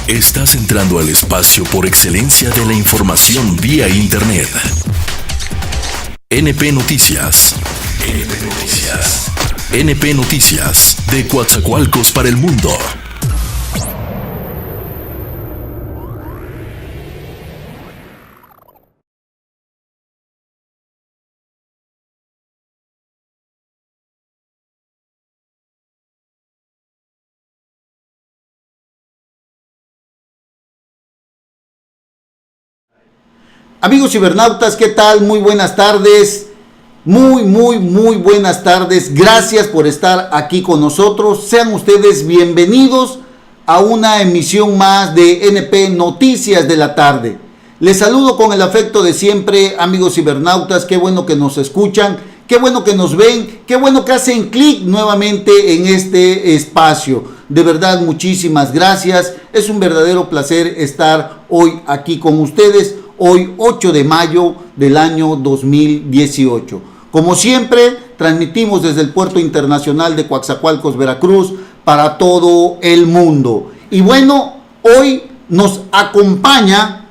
Estás entrando al espacio por excelencia de la información vía Internet. NP Noticias. NP Noticias. NP Noticias, de Coatzacoalcos para el mundo. Amigos cibernautas, ¿qué tal? Muy buenas tardes. Muy buenas tardes. Gracias por estar aquí con nosotros. Sean ustedes bienvenidos a una emisión más de NP Noticias de la tarde. Les saludo con el afecto de siempre, amigos cibernautas. Qué bueno que nos escuchan, qué bueno que nos ven, qué bueno que hacen clic nuevamente en este espacio. De verdad, muchísimas gracias. Es un verdadero placer estar hoy aquí con ustedes. Hoy 8 de mayo del año 2018. Como siempre, transmitimos desde el Puerto Internacional de Coatzacoalcos, Veracruz, para todo el mundo. Y bueno, hoy nos acompaña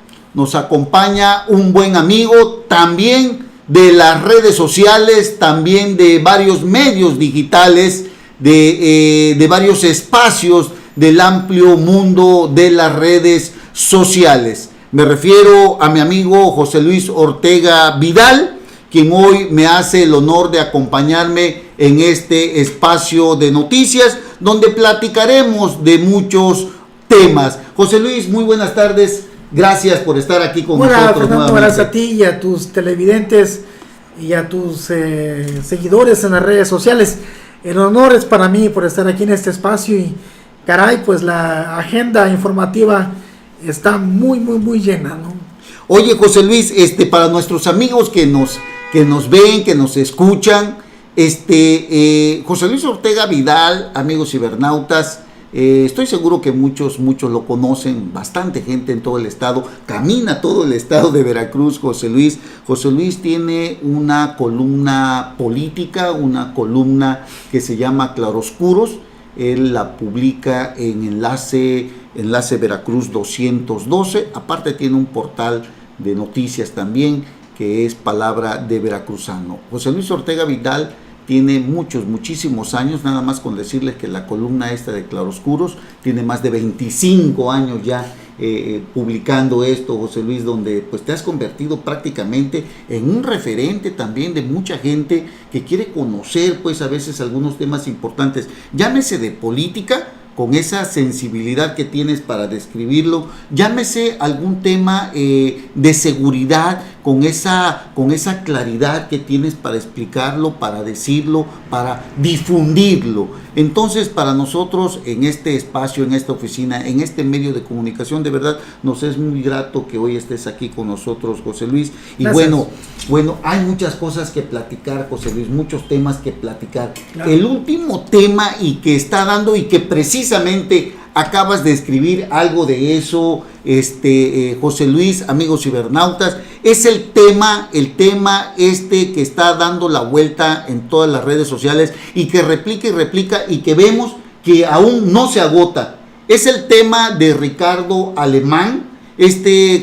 un buen amigo, también de las redes sociales, también de varios medios digitales, de varios espacios del amplio mundo de las redes sociales. Me refiero a mi amigo José Luis Ortega Vidal, quien hoy me hace el honor de acompañarme en este espacio de noticias, donde platicaremos de muchos temas. José Luis, muy buenas tardes. Gracias por estar aquí con nosotros. Fernando, gracias a ti y a tus televidentes y a tus seguidores en las redes sociales. El honor es para mí por estar aquí en este espacio y caray, pues la agenda informativa está muy llena, ¿no? Oye, José Luis, para nuestros amigos que nos ven, que nos escuchan, José Luis Ortega Vidal, amigos cibernautas, estoy seguro que muchos lo conocen, bastante gente en todo el estado, camina todo el estado de Veracruz, José Luis. José Luis tiene una columna política, una columna que se llama Claroscuros. Él la publica en Enlace Veracruz 212, aparte tiene un portal de noticias también, que es Palabra de Veracruzano. José Luis Ortega Vidal tiene muchísimos años, nada más con decirles que la columna esta de Claroscuros tiene más de 25 años ya publicando esto, José Luis, donde pues te has convertido prácticamente en un referente también de mucha gente que quiere conocer pues a veces algunos temas importantes, llámese de política, con esa sensibilidad que tienes para describirlo, llámese algún tema de seguridad, con esa claridad que tienes para explicarlo, para decirlo, para difundirlo. Entonces, para nosotros en este espacio, en esta oficina, en este medio de comunicación, de verdad nos es muy grato que hoy estés aquí con nosotros, José Luis. Y bueno, hay muchas cosas que platicar, José Luis, muchos temas que platicar. Claro. El último tema y que está dando y que precisamente acabas de escribir algo de eso, José Luis, amigos cibernautas, es el tema que está dando la vuelta en todas las redes sociales y que replica y que vemos que aún no se agota. Es el tema de Ricardo Alemán,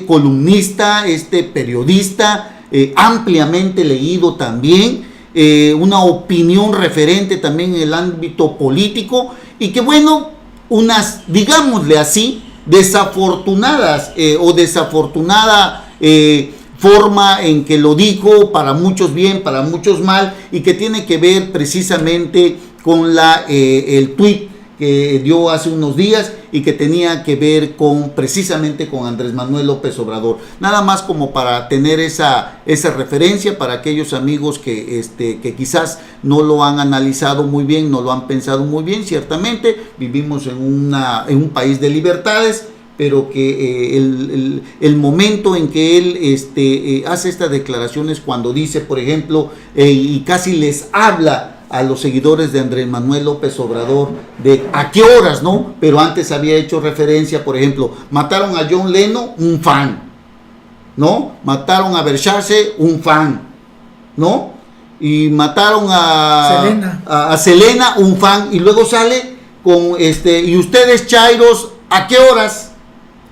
columnista, periodista, ampliamente leído también, una opinión referente también en el ámbito político y que bueno, unas, digámosle así, desafortunada forma en que lo dijo, para muchos bien, para muchos mal, y que tiene que ver precisamente con el tuit que dio hace unos días y que tenía que ver precisamente con Andrés Manuel López Obrador. Nada más como para tener esa referencia para aquellos amigos que quizás no lo han analizado muy bien, no lo han pensado muy bien. Ciertamente vivimos en un país de libertades, pero que el momento en que él hace estas declaraciones, cuando dice, por ejemplo, y casi les habla a los seguidores de Andrés Manuel López Obrador de a qué horas, ¿no? Pero antes había hecho referencia, por ejemplo, mataron a John Lennon, un fan, ¿no? Mataron a Versace, un fan, ¿no? Y mataron a Selena, un fan, y luego sale con y ustedes chairos, ¿a qué horas?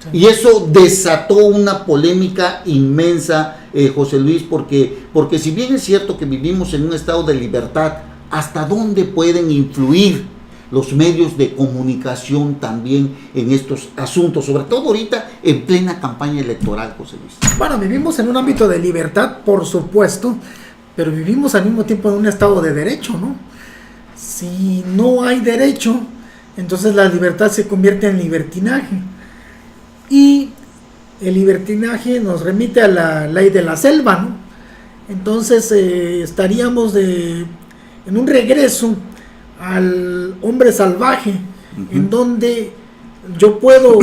Sí. Y eso desató una polémica inmensa, José Luis, porque si bien es cierto que vivimos en un estado de libertad, ¿hasta dónde pueden influir los medios de comunicación también en estos asuntos, sobre todo ahorita en plena campaña electoral, José Luis? Bueno, vivimos en un ámbito de libertad, por supuesto, pero vivimos al mismo tiempo en un estado de derecho, ¿no? Si no hay derecho, entonces la libertad se convierte en libertinaje. Y el libertinaje nos remite a la ley de la selva, ¿no? Entonces estaríamos en un regreso al hombre salvaje, en donde yo puedo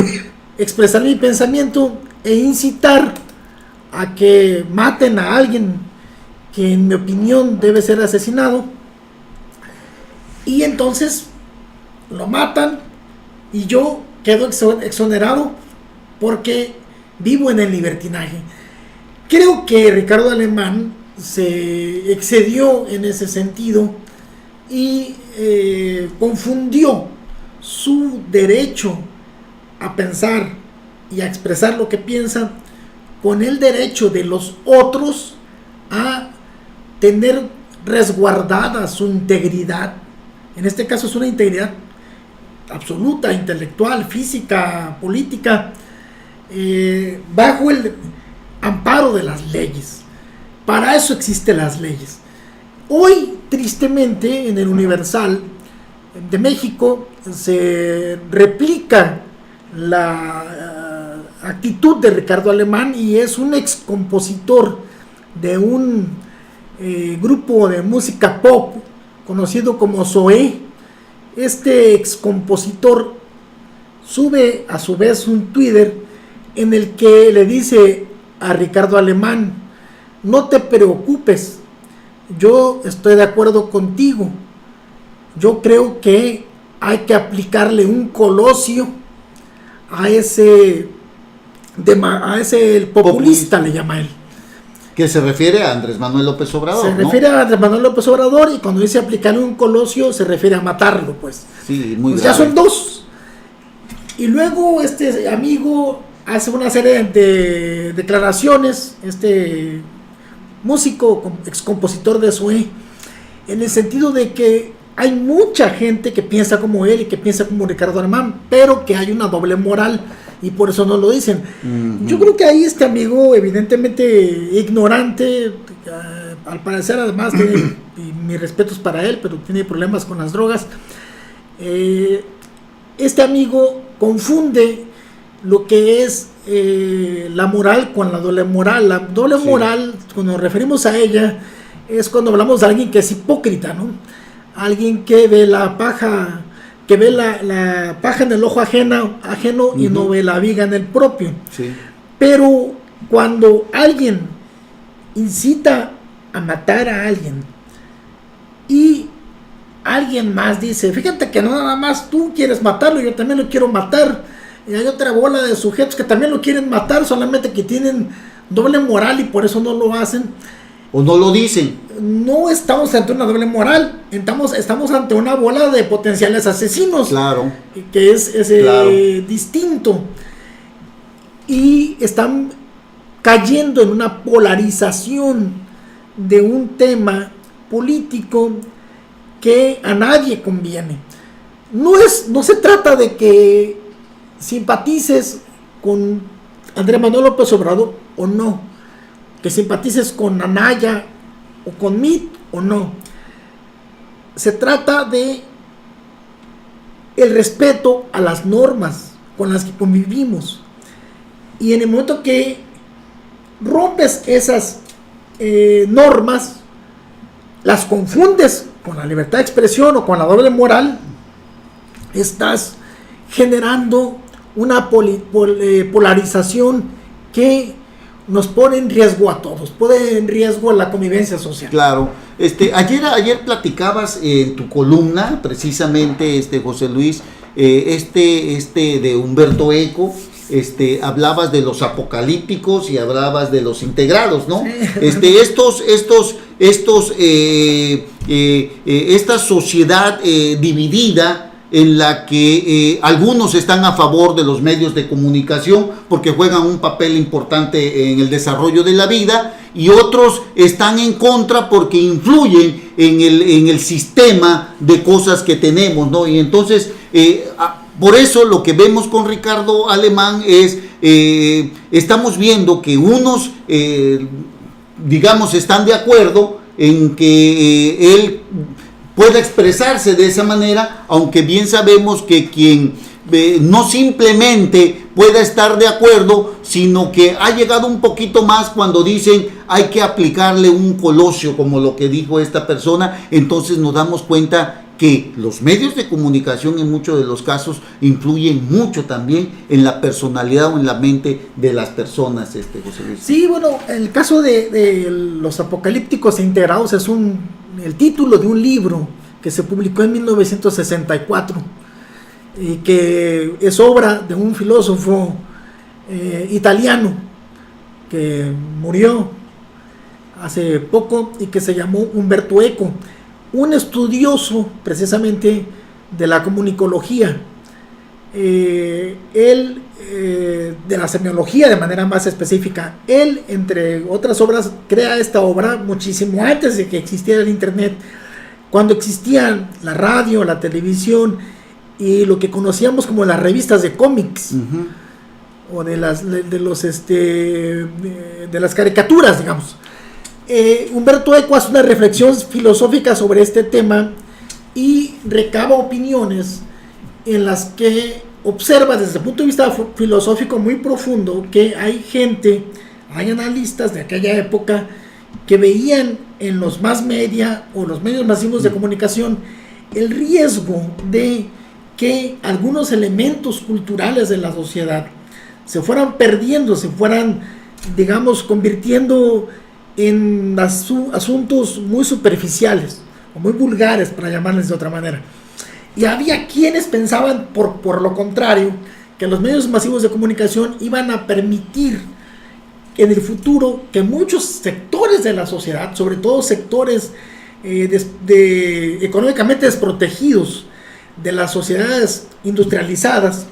expresar mi pensamiento e incitar a que maten a alguien que en mi opinión debe ser asesinado, y entonces lo matan y yo quedo exonerado porque vivo en el libertinaje. Creo que Ricardo Alemán se excedió en ese sentido y confundió su derecho a pensar y a expresar lo que piensa con el derecho de los otros a tener resguardada su integridad. En este caso es una integridad absoluta, intelectual, física, política, bajo el amparo de las leyes. Para eso existen las leyes. Hoy, tristemente, en el Universal de México se replica la actitud de Ricardo Alemán, y es un ex compositor de un grupo de música pop conocido como Zoé. Este ex compositor sube a su vez un Twitter en el que le dice a Ricardo Alemán: no te preocupes, yo estoy de acuerdo contigo, yo creo que hay que aplicarle un colosio a ese el populista, le llama él. Que se refiere a Andrés Manuel López Obrador, Se refiere a Andrés Manuel López Obrador, y cuando dice aplicarle un colosio se refiere a matarlo, pues. Sí, muy pues grave. Ya son dos. Y luego este amigo hace una serie de declaraciones, este músico, excompositor de Zoé, en el sentido de que hay mucha gente que piensa como él y que piensa como Ricardo Alemán, pero que hay una doble moral y por eso no lo dicen. Yo creo que ahí este amigo, evidentemente ignorante, al parecer además tiene, y mis respetos para él, pero tiene problemas con las drogas. Este amigo confunde lo que es la moral con la doble moral. La doble moral, cuando nos referimos a ella, es cuando hablamos de alguien que es hipócrita, ¿no? Alguien que ve la paja, que ve la paja en el ojo ajeno y no ve la viga en el propio. Sí. Pero cuando alguien incita a matar a alguien y alguien más dice: fíjate que no nada más tú quieres matarlo, yo también lo quiero matar, y hay otra bola de sujetos que también lo quieren matar, solamente que tienen doble moral y por eso no lo hacen, o no lo dicen. No estamos ante una doble moral, estamos ante una bola de potenciales asesinos. Claro. Que es distinto. Y están cayendo en una polarización de un tema político que a nadie conviene. No se trata de que simpatices con Andrés Manuel López Obrador o no, que simpatices con Anaya o con Mitt o no. Se trata de el respeto a las normas con las que convivimos, y en el momento que rompes esas normas, las confundes con la libertad de expresión o con la doble moral, estás generando una polarización que nos pone en riesgo a todos, pone en riesgo la convivencia social. Claro. Ayer platicabas en tu columna, precisamente, José Luis, de Humberto Eco, hablabas de los apocalípticos y hablabas de los integrados, ¿no? Sí. Esta sociedad dividida, en la que algunos están a favor de los medios de comunicación porque juegan un papel importante en el desarrollo de la vida, y otros están en contra porque influyen en el sistema de cosas que tenemos, ¿no? Y entonces, por eso lo que vemos con Ricardo Alemán es, estamos viendo que unos, digamos, están de acuerdo en que él pueda expresarse de esa manera, aunque bien sabemos que quien no simplemente pueda estar de acuerdo, sino que ha llegado un poquito más cuando dicen hay que aplicarle un colosio, como lo que dijo esta persona. Entonces nos damos cuenta que los medios de comunicación en muchos de los casos influyen mucho también en la personalidad o en la mente de las personas, José Luis. Sí, bueno, el caso de los apocalípticos integrados es el título de un libro que se publicó en 1964 y que es obra de un filósofo italiano que murió hace poco y que se llamó Umberto Eco, un estudioso precisamente de la comunicología, de la semiología de manera más específica. Él, entre otras obras, crea esta obra muchísimo antes de que existiera el internet, cuando existían la radio, la televisión y lo que conocíamos como las revistas de cómics, o de las caricaturas, digamos. Humberto Eco hace una reflexión filosófica sobre este tema y recaba opiniones en las que observa desde el punto de vista filosófico muy profundo que hay analistas de aquella época que veían en los mass media o los medios masivos de comunicación el riesgo de que algunos elementos culturales de la sociedad se fueran perdiendo, se fueran, digamos, convirtiendo en asuntos muy superficiales o muy vulgares, para llamarles de otra manera. Y había quienes pensaban por lo contrario, que los medios masivos de comunicación iban a permitir en el futuro que muchos sectores de la sociedad, sobre todo sectores económicamente desprotegidos de las sociedades industrializadas,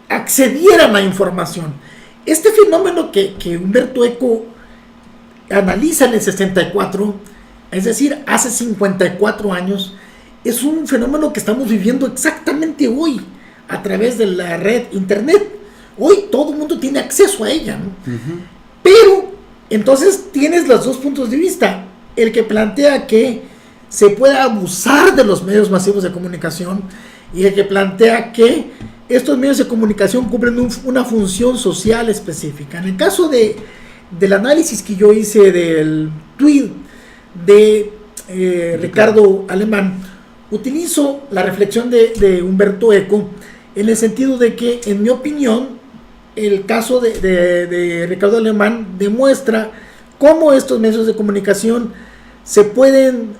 accedieran a información. Este fenómeno que Umberto Eco analiza en el 64, es decir, hace 54 años, es un fenómeno que estamos viviendo exactamente hoy a través de la red internet. Hoy todo el mundo tiene acceso a ella, ¿no? Pero entonces tienes los dos puntos de vista: el que plantea que se puede abusar de los medios masivos de comunicación, y el que plantea que estos medios de comunicación cumplen una función social específica. En el caso del análisis que yo hice del tweet de Ricardo Alemán, utilizo la reflexión de Umberto Eco en el sentido de que, en mi opinión, el caso de Ricardo Alemán demuestra cómo estos medios de comunicación se pueden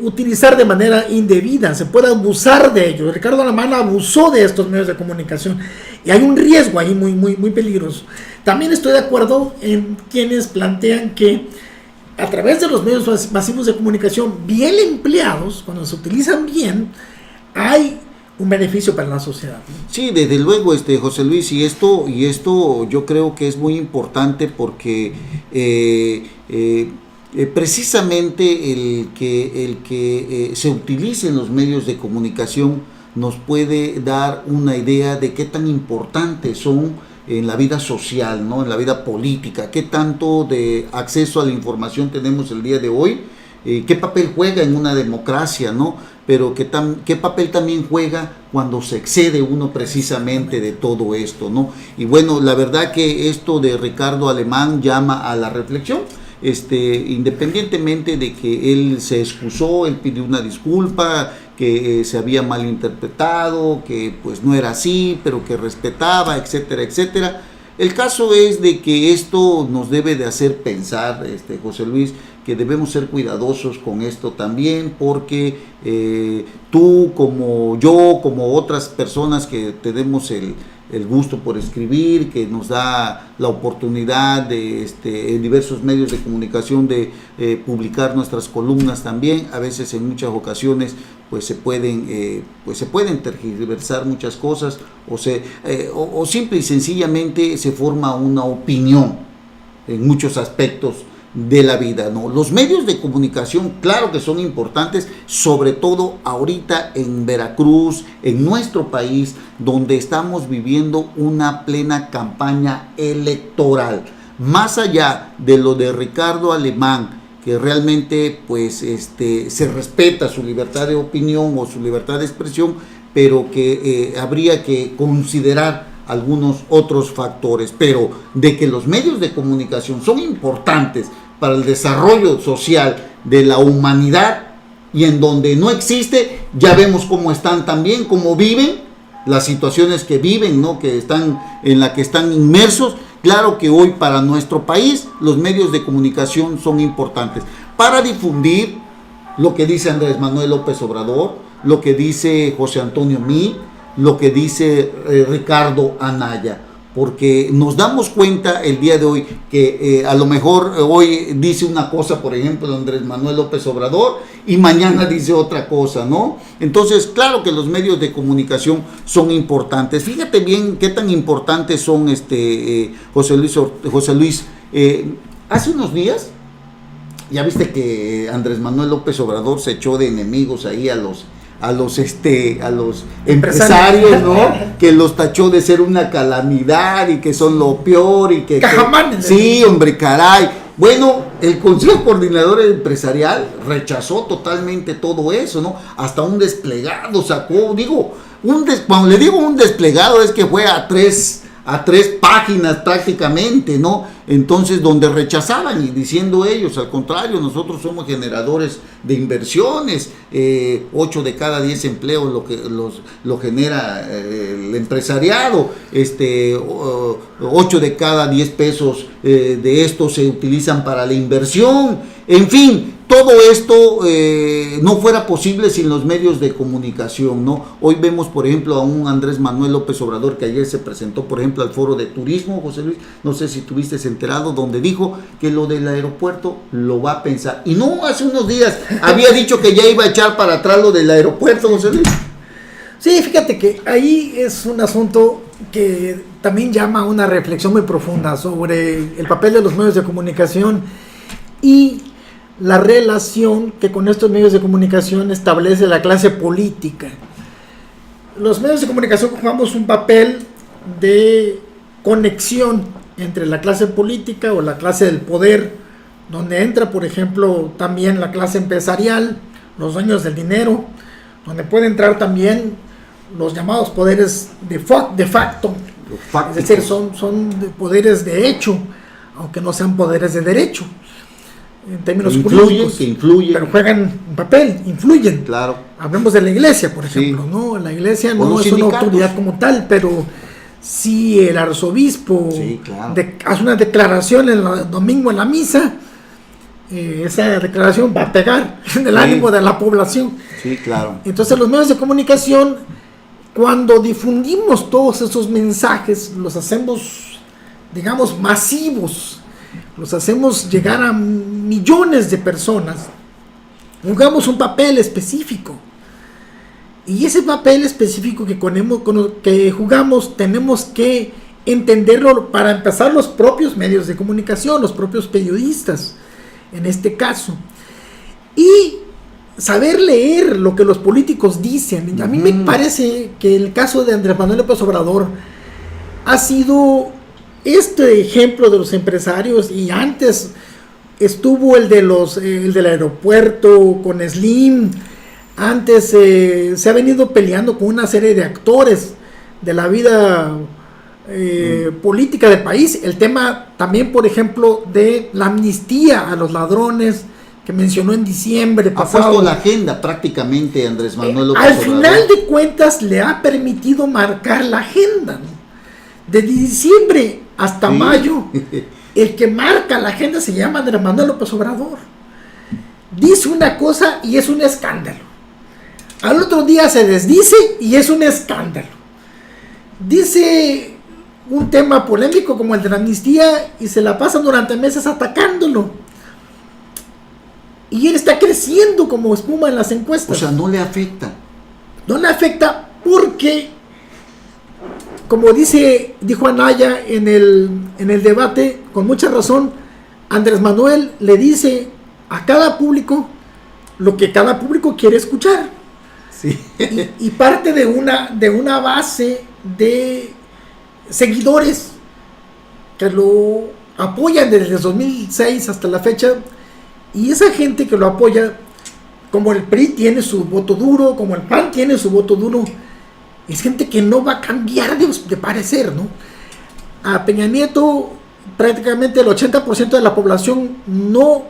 utilizar de manera indebida, se puede abusar de ellos. Ricardo Alemán abusó de estos medios de comunicación y hay un riesgo ahí muy, muy, muy peligroso. También estoy de acuerdo en quienes plantean que a través de los medios masivos de comunicación bien empleados, cuando se utilizan bien, hay un beneficio para la sociedad. Sí, desde luego, José Luis, y esto yo creo que es muy importante porque precisamente el que se utilicen los medios de comunicación nos puede dar una idea de qué tan importantes son en la vida social, ¿no? En la vida política, qué tanto de acceso a la información tenemos el día de hoy, qué papel juega en una democracia, ¿no? Pero qué papel también juega cuando se excede uno precisamente de todo esto, ¿no? Y bueno, la verdad que esto de Ricardo Alemán llama a la reflexión. Independientemente de que él se excusó, él pidió una disculpa, que se había malinterpretado, que pues no era así, pero que respetaba, etcétera, etcétera. El caso es de que esto nos debe de hacer pensar, José Luis, que debemos ser cuidadosos con esto también, porque tú, como yo, como otras personas que tenemos el gusto por escribir, que nos da la oportunidad de en diversos medios de comunicación de publicar nuestras columnas también. A veces, en muchas ocasiones, pues se pueden tergiversar muchas cosas, o simple y sencillamente se forma una opinión en muchos aspectos de la vida, ¿no? Los medios de comunicación, claro que son importantes, sobre todo ahorita en Veracruz, en nuestro país, donde estamos viviendo una plena campaña electoral. Más allá de lo de Ricardo Alemán, que realmente pues se respeta su libertad de opinión o su libertad de expresión, pero que habría que considerar algunos otros factores, pero de que los medios de comunicación son importantes para el desarrollo social de la humanidad, y en donde no existe, ya vemos cómo están también, cómo viven, las situaciones que viven, ¿no? En la que están inmersos. Claro que hoy para nuestro país los medios de comunicación son importantes para difundir lo que dice Andrés Manuel López Obrador, lo que dice José Antonio Meade, lo que dice Ricardo Anaya, porque nos damos cuenta el día de hoy que a lo mejor hoy dice una cosa, por ejemplo, Andrés Manuel López Obrador, y mañana dice otra cosa, ¿no? Entonces, claro que los medios de comunicación son importantes. Fíjate bien qué tan importantes son, José Luis. Hace unos días, ya viste que Andrés Manuel López Obrador se echó de enemigos ahí a los empresarios, ¿no? Que los tachó de ser una calamidad y que son lo peor y que sí, hombre, caray. Bueno, el Consejo Coordinador Empresarial rechazó totalmente todo eso, ¿no? Hasta un desplegado sacó, cuando le digo un desplegado es que fue a tres páginas prácticamente, ¿no? Entonces, donde rechazaban y diciendo ellos, al contrario, nosotros somos generadores de inversiones, 8 de cada 10 empleos lo genera el empresariado, 8 de cada 10 pesos de estos se utilizan para la inversión, en fin. Todo esto no fuera posible sin los medios de comunicación, ¿no? Hoy vemos, por ejemplo, a un Andrés Manuel López Obrador que ayer se presentó, por ejemplo, al Foro de Turismo, José Luis, no sé si tuviste enterado, donde dijo que lo del aeropuerto lo va a pensar. Y no, hace unos días había dicho que ya iba a echar para atrás lo del aeropuerto, José Luis. Sí, fíjate que ahí es un asunto que también llama a una reflexión muy profunda sobre el papel de los medios de comunicación y la relación que con estos medios de comunicación establece la clase política. Los medios de comunicación jugamos un papel de conexión entre la clase política o la clase del poder, donde entra, por ejemplo, también la clase empresarial, los dueños del dinero, donde puede entrar también los llamados poderes de facto, es decir, son poderes de hecho, aunque no sean poderes de derecho. En términos jurídicos, pero juegan un papel, influyen. Claro. Hablemos de la iglesia, por ejemplo, sí. ¿No? La iglesia no es una autoridad como tal, pero si el arzobispo hace una declaración el domingo en la misa, esa declaración va a pegar en el ánimo de la población. Sí, claro. Entonces los medios de comunicación, cuando difundimos todos esos mensajes, los hacemos, digamos, masivos, los hacemos llegar a millones de personas, jugamos un papel específico. Y ese papel específico que jugamos tenemos que entenderlo, para empezar, los propios medios de comunicación, los propios periodistas, en este caso. Y saber leer lo que los políticos dicen. A mí me parece que el caso de Andrés Manuel López Obrador ha sido este ejemplo de los empresarios, y antes estuvo el del aeropuerto con Slim. Antes se ha venido peleando con una serie de actores de la vida política del país. El tema también, por ejemplo, de la amnistía a los ladrones, que mencionó en diciembre pasado. Ha puesto la agenda prácticamente Andrés Manuel López Al Obrador. final de cuentas le ha permitido marcar la agenda, ¿no? De diciembre hasta mayo, el que marca la agenda se llama Andrés Manuel López Obrador. Dice una cosa y es un escándalo. Al otro día se desdice y es un escándalo. dice un tema polémico como el de la amnistía y se la pasan durante meses atacándolo. Y él está creciendo como espuma en las encuestas. O sea, no le afecta. No le afecta porque, como dijo Anaya en el debate, con mucha razón, Andrés Manuel le dice a cada público lo que cada público quiere escuchar. Sí. Y parte de una base de seguidores que lo apoyan desde 2006 hasta la fecha, y esa gente que lo apoya, como el PRI tiene su voto duro, como el PAN tiene su voto duro, es gente que no va a cambiar de parecer, ¿no? A Peña Nieto prácticamente el 80% de la población no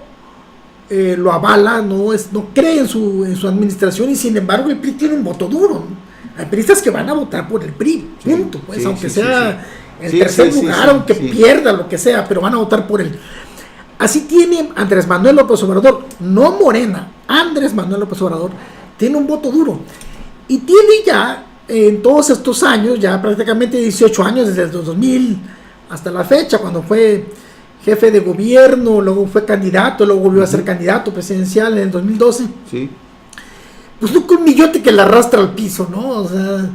lo avala, no cree en su administración, y sin embargo el PRI tiene un voto duro, ¿no? Hay priistas que van a votar por el PRI, punto, pues, sí, aunque sí, sea sí. el tercer lugar, aunque sí. pierda lo que sea, pero van a votar por él. Así tiene Andrés Manuel López Obrador, no Morena, Andrés Manuel López Obrador tiene un voto duro, y tiene ya en todos estos años, ya prácticamente 18 años desde el 2000 hasta la fecha, cuando fue jefe de gobierno, luego fue candidato, luego volvió a ser candidato presidencial en el 2012. Sí. Pues un colmillote que la arrastra al piso, ¿no? O sea,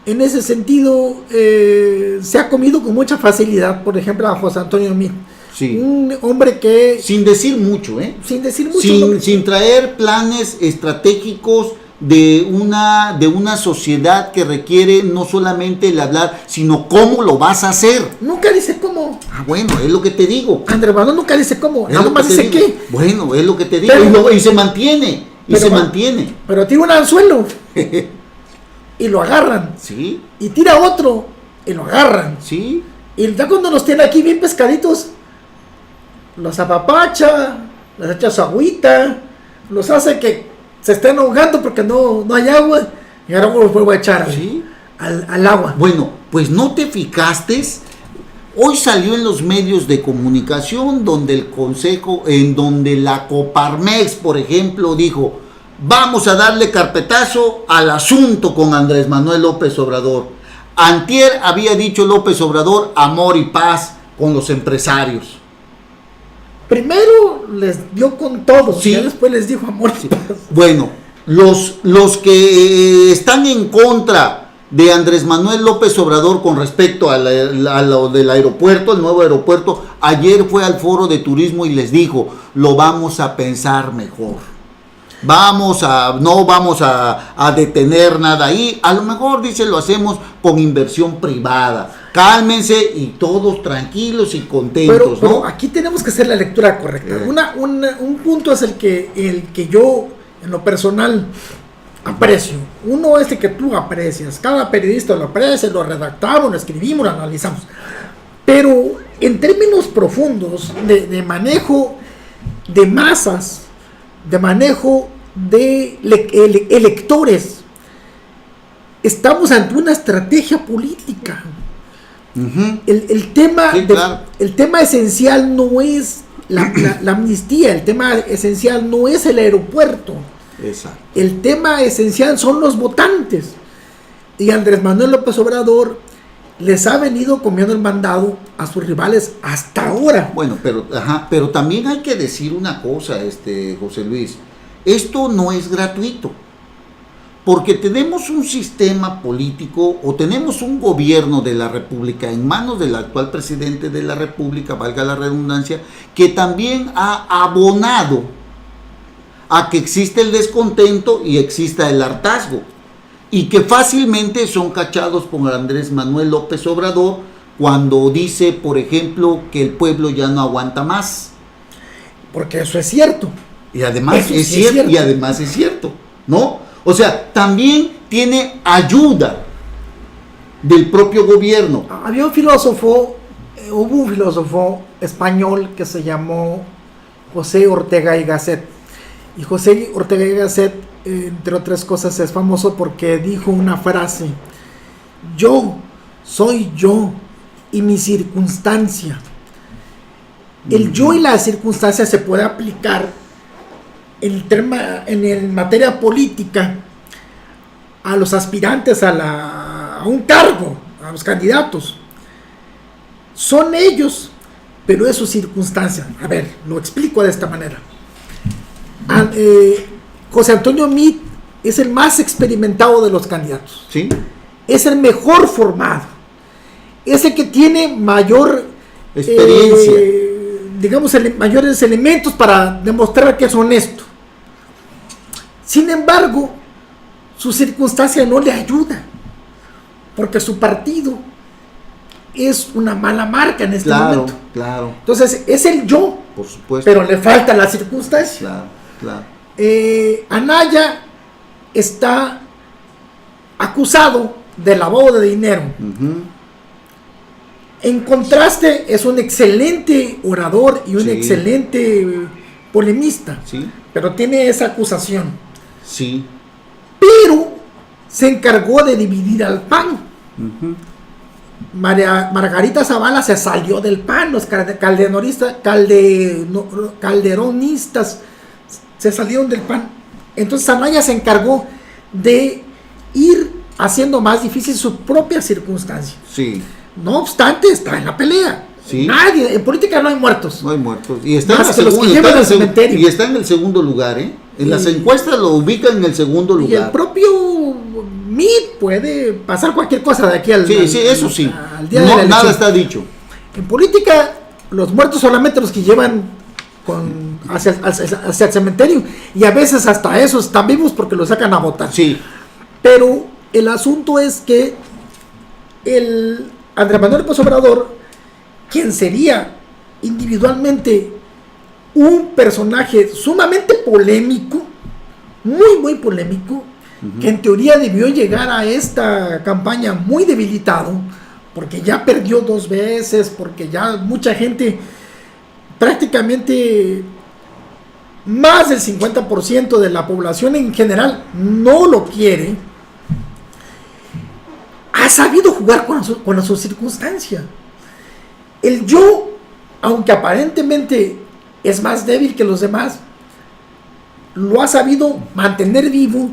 en ese sentido, se ha comido con mucha facilidad, por ejemplo, a José Antonio Meade. Sí. Un hombre que... Sin decir mucho, ¿eh? Sin decir mucho. Sin traer planes estratégicos de una sociedad que requiere no solamente el hablar, sino cómo lo vas a hacer. Nunca dice cómo. Ah, bueno, es lo que te digo. Andrés Manuel nunca dice cómo. Es Nada lo más que te dice digo. qué. Bueno, es lo que te digo. Pero- Y se mantiene. Pero tira un anzuelo y lo agarran. Sí, Y tira otro y lo agarran. sí. Y ya cuando los tiene aquí bien pescaditos, los apapacha, les echa su agüita, los hace que se estén ahogando porque no hay agua, y ahora los vuelvo a echar Sí. al agua. Bueno, pues no te fijaste. Hoy salió en los medios de comunicación donde el consejo, en donde la Coparmex, por ejemplo, dijo: vamos a darle carpetazo al asunto con Andrés Manuel López Obrador. Antier había dicho López Obrador amor y paz con los empresarios. Primero les dio con todo, Sí. y ya después les dijo amor y paz. Bueno, los que están en contra de Andrés Manuel López Obrador con respecto a lo del aeropuerto, el nuevo aeropuerto, ayer fue al foro de turismo y les dijo: lo vamos a pensar mejor. No vamos a detener nada ahí. A lo mejor, dice, lo hacemos con inversión privada. Cálmense y todos tranquilos y contentos, Pero ¿no? aquí tenemos que hacer la lectura correcta. Un punto es el que yo, en lo personal, aprecio. Uno es el que tú aprecias. Cada periodista lo aprecia, lo redactamos, lo escribimos, lo analizamos. Pero en términos profundos de manejo de masas, de manejo de electores, estamos ante una estrategia política. Ujú. El tema, Sí, claro. el tema esencial no es la amnistía, el tema esencial no es el aeropuerto, Exacto. el tema esencial son los votantes. Y Andrés Manuel López Obrador les ha venido comiendo el mandado a sus rivales hasta ahora. Bueno, pero también hay que decir una cosa, José Luis. Esto no es gratuito. Porque tenemos un sistema político o tenemos un gobierno de la República en manos del actual presidente de la República, valga la redundancia, que también ha abonado a que existe el descontento y exista el hartazgo. Y que fácilmente son cachados por Andrés Manuel López Obrador cuando dice, por ejemplo, que el pueblo ya no aguanta más. Porque eso es cierto. Y además Eso es sí es cierto, cierto. ¿no? O sea, también tiene ayuda del propio gobierno. Había un filósofo, hubo un filósofo español que se llamó José Ortega y Gasset. Y José Ortega y Gasset, entre otras cosas, es famoso porque dijo una frase: yo soy yo y mi circunstancia. El yo y la circunstancia se puede aplicar en materia política a los aspirantes a un cargo, a los candidatos. Son ellos, pero es su circunstancia. A ver, lo explico de esta manera. José Antonio Meade es el más experimentado de los candidatos. ¿Sí? Es el mejor formado. Es el que tiene mayor experiencia. Digamos, mayores elementos para demostrar que es honesto. Sin embargo, su circunstancia no le ayuda, porque su partido es una mala marca en este momento. Claro. Entonces, es el yo, Por supuesto. pero le falta la circunstancia. Claro. Anaya está acusado de lavado de dinero. Uh-huh. En contraste, es un excelente orador y un Sí. excelente polemista, Sí. pero tiene esa acusación. Sí. Pero se encargó de dividir al PAN. Uh-huh. Margarita Zavala se salió del PAN, los calderonistas se salieron del PAN. Entonces Anaya se encargó de ir haciendo más difícil su propia circunstancia. Sí. No obstante, está en la pelea. Sí. Nadie, en política no hay muertos. No hay muertos. Y está, Más que los que llevan al cementerio. y está en el segundo lugar, ¿eh? En las encuestas lo ubican en el segundo Y el lugar. propio Meade puede pasar cualquier cosa de aquí al, Sí, eso sí. al día de la No, elección. nada está dicho. En política, los muertos solamente los que llevan hacia el cementerio, y a veces hasta esos están vivos porque los sacan a votar. Sí. Pero el asunto es que el Andrés Manuel López Obrador, quien sería individualmente un personaje sumamente polémico, muy polémico, que en teoría debió llegar a esta campaña muy debilitado, porque ya perdió 2 veces, porque ya mucha gente, prácticamente más del 50% de la población en general no lo quiere. Ha sabido jugar con su circunstancia. El yo, aunque aparentemente es más débil que los demás, lo ha sabido mantener vivo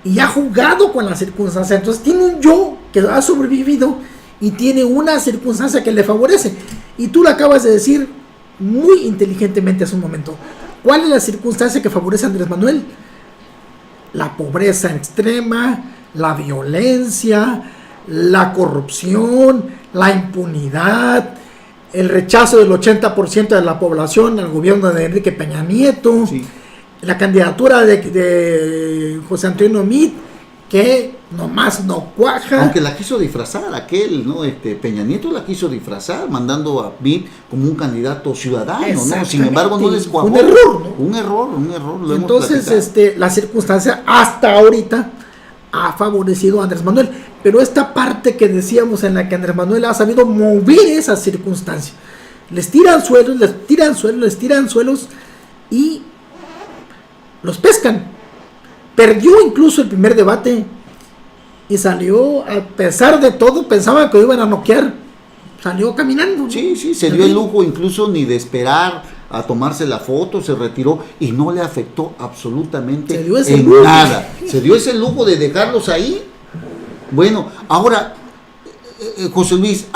y ha jugado con la circunstancia. Entonces tiene un yo que ha sobrevivido y tiene una circunstancia que le favorece. Y tú lo acabas de decir muy inteligentemente hace un momento. ¿Cuál es la circunstancia que favorece a Andrés Manuel? La pobreza extrema, la violencia, la corrupción, la impunidad, el rechazo del 80% de la población al gobierno de Enrique Peña Nieto, Sí. la candidatura de José Antonio Meade, que nomás no cuaja. Aunque la quiso disfrazar aquel, ¿no? Peña Nieto la quiso disfrazar, mandando a Meade como un candidato ciudadano, ¿no? Sin embargo, no les cuajó. Un error, ¿no? Un error. Lo hemos Entonces, platicado. la circunstancia hasta ahorita ha favorecido a Andrés Manuel. Pero esta parte que decíamos en la que Andrés Manuel ha sabido mover esa circunstancia. Les tiran suelos y los pescan. Perdió incluso el primer debate y salió, a pesar de todo, pensaban que iban a noquear. Salió caminando. Sí, se dio el lujo incluso ni de esperar a tomarse la foto, se retiró y no le afectó absolutamente en nada. Se dio ese lujo de dejarlos ahí. Bueno, ahora, José Luis,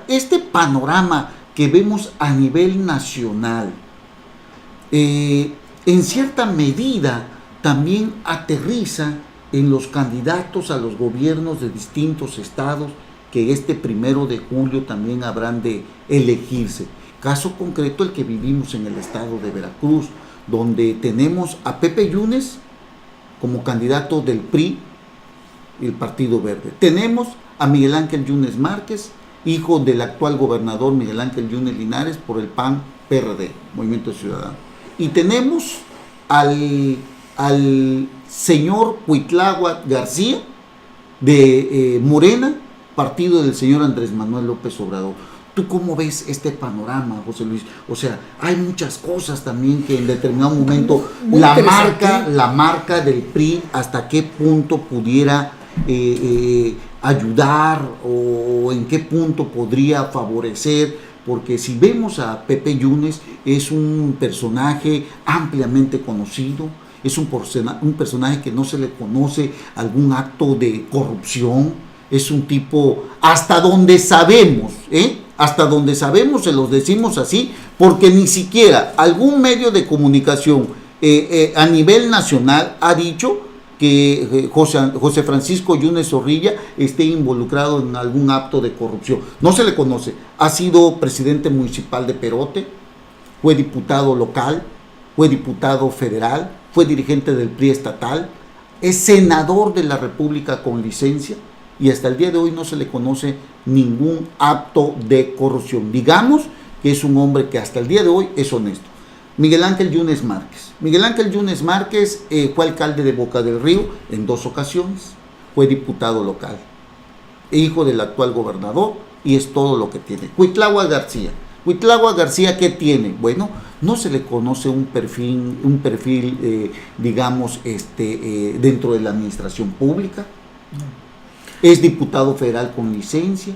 este panorama que vemos a nivel nacional, en cierta medida también aterriza en los candidatos a los gobiernos de distintos estados que este 1 de julio también habrán de elegirse. Caso concreto el que vivimos en el estado de Veracruz, donde tenemos a Pepe Yunes como candidato del PRI y el Partido Verde. Tenemos a Miguel Ángel Yunes Márquez, hijo del actual gobernador Miguel Ángel Yunes Linares, por el PAN-PRD, Movimiento Ciudadano. Y tenemos al señor Cuitláhuac García de Morena, partido del señor Andrés Manuel López Obrador. ¿Tú cómo ves este panorama, José Luis? O sea, hay muchas cosas también que en determinado momento muy la marca del PRI hasta qué punto pudiera ayudar o en qué punto podría favorecer, porque si vemos a Pepe Yunes es un personaje ampliamente conocido, es un personaje que no se le conoce algún acto de corrupción, es un tipo, hasta donde sabemos, hasta donde sabemos, se los decimos así, porque ni siquiera algún medio de comunicación a nivel nacional ha dicho que José Francisco Yunes Zorrilla esté involucrado en algún acto de corrupción. No se le conoce. Ha sido presidente municipal de Perote, fue diputado local, fue diputado federal, fue dirigente del PRI estatal, es senador de la República con licencia y hasta el día de hoy no se le conoce ningún acto de corrupción. Digamos que es un hombre que hasta el día de hoy es honesto. Miguel Ángel Yunes Márquez. Miguel Ángel Yunes Márquez fue alcalde de Boca del Río en 2 ocasiones, fue diputado local, hijo del actual gobernador, y es todo lo que tiene. Cuitlahua García. Cuitlahua García, ¿qué tiene? Bueno, no se le conoce un perfil digamos, dentro de la administración pública. Es diputado federal con licencia.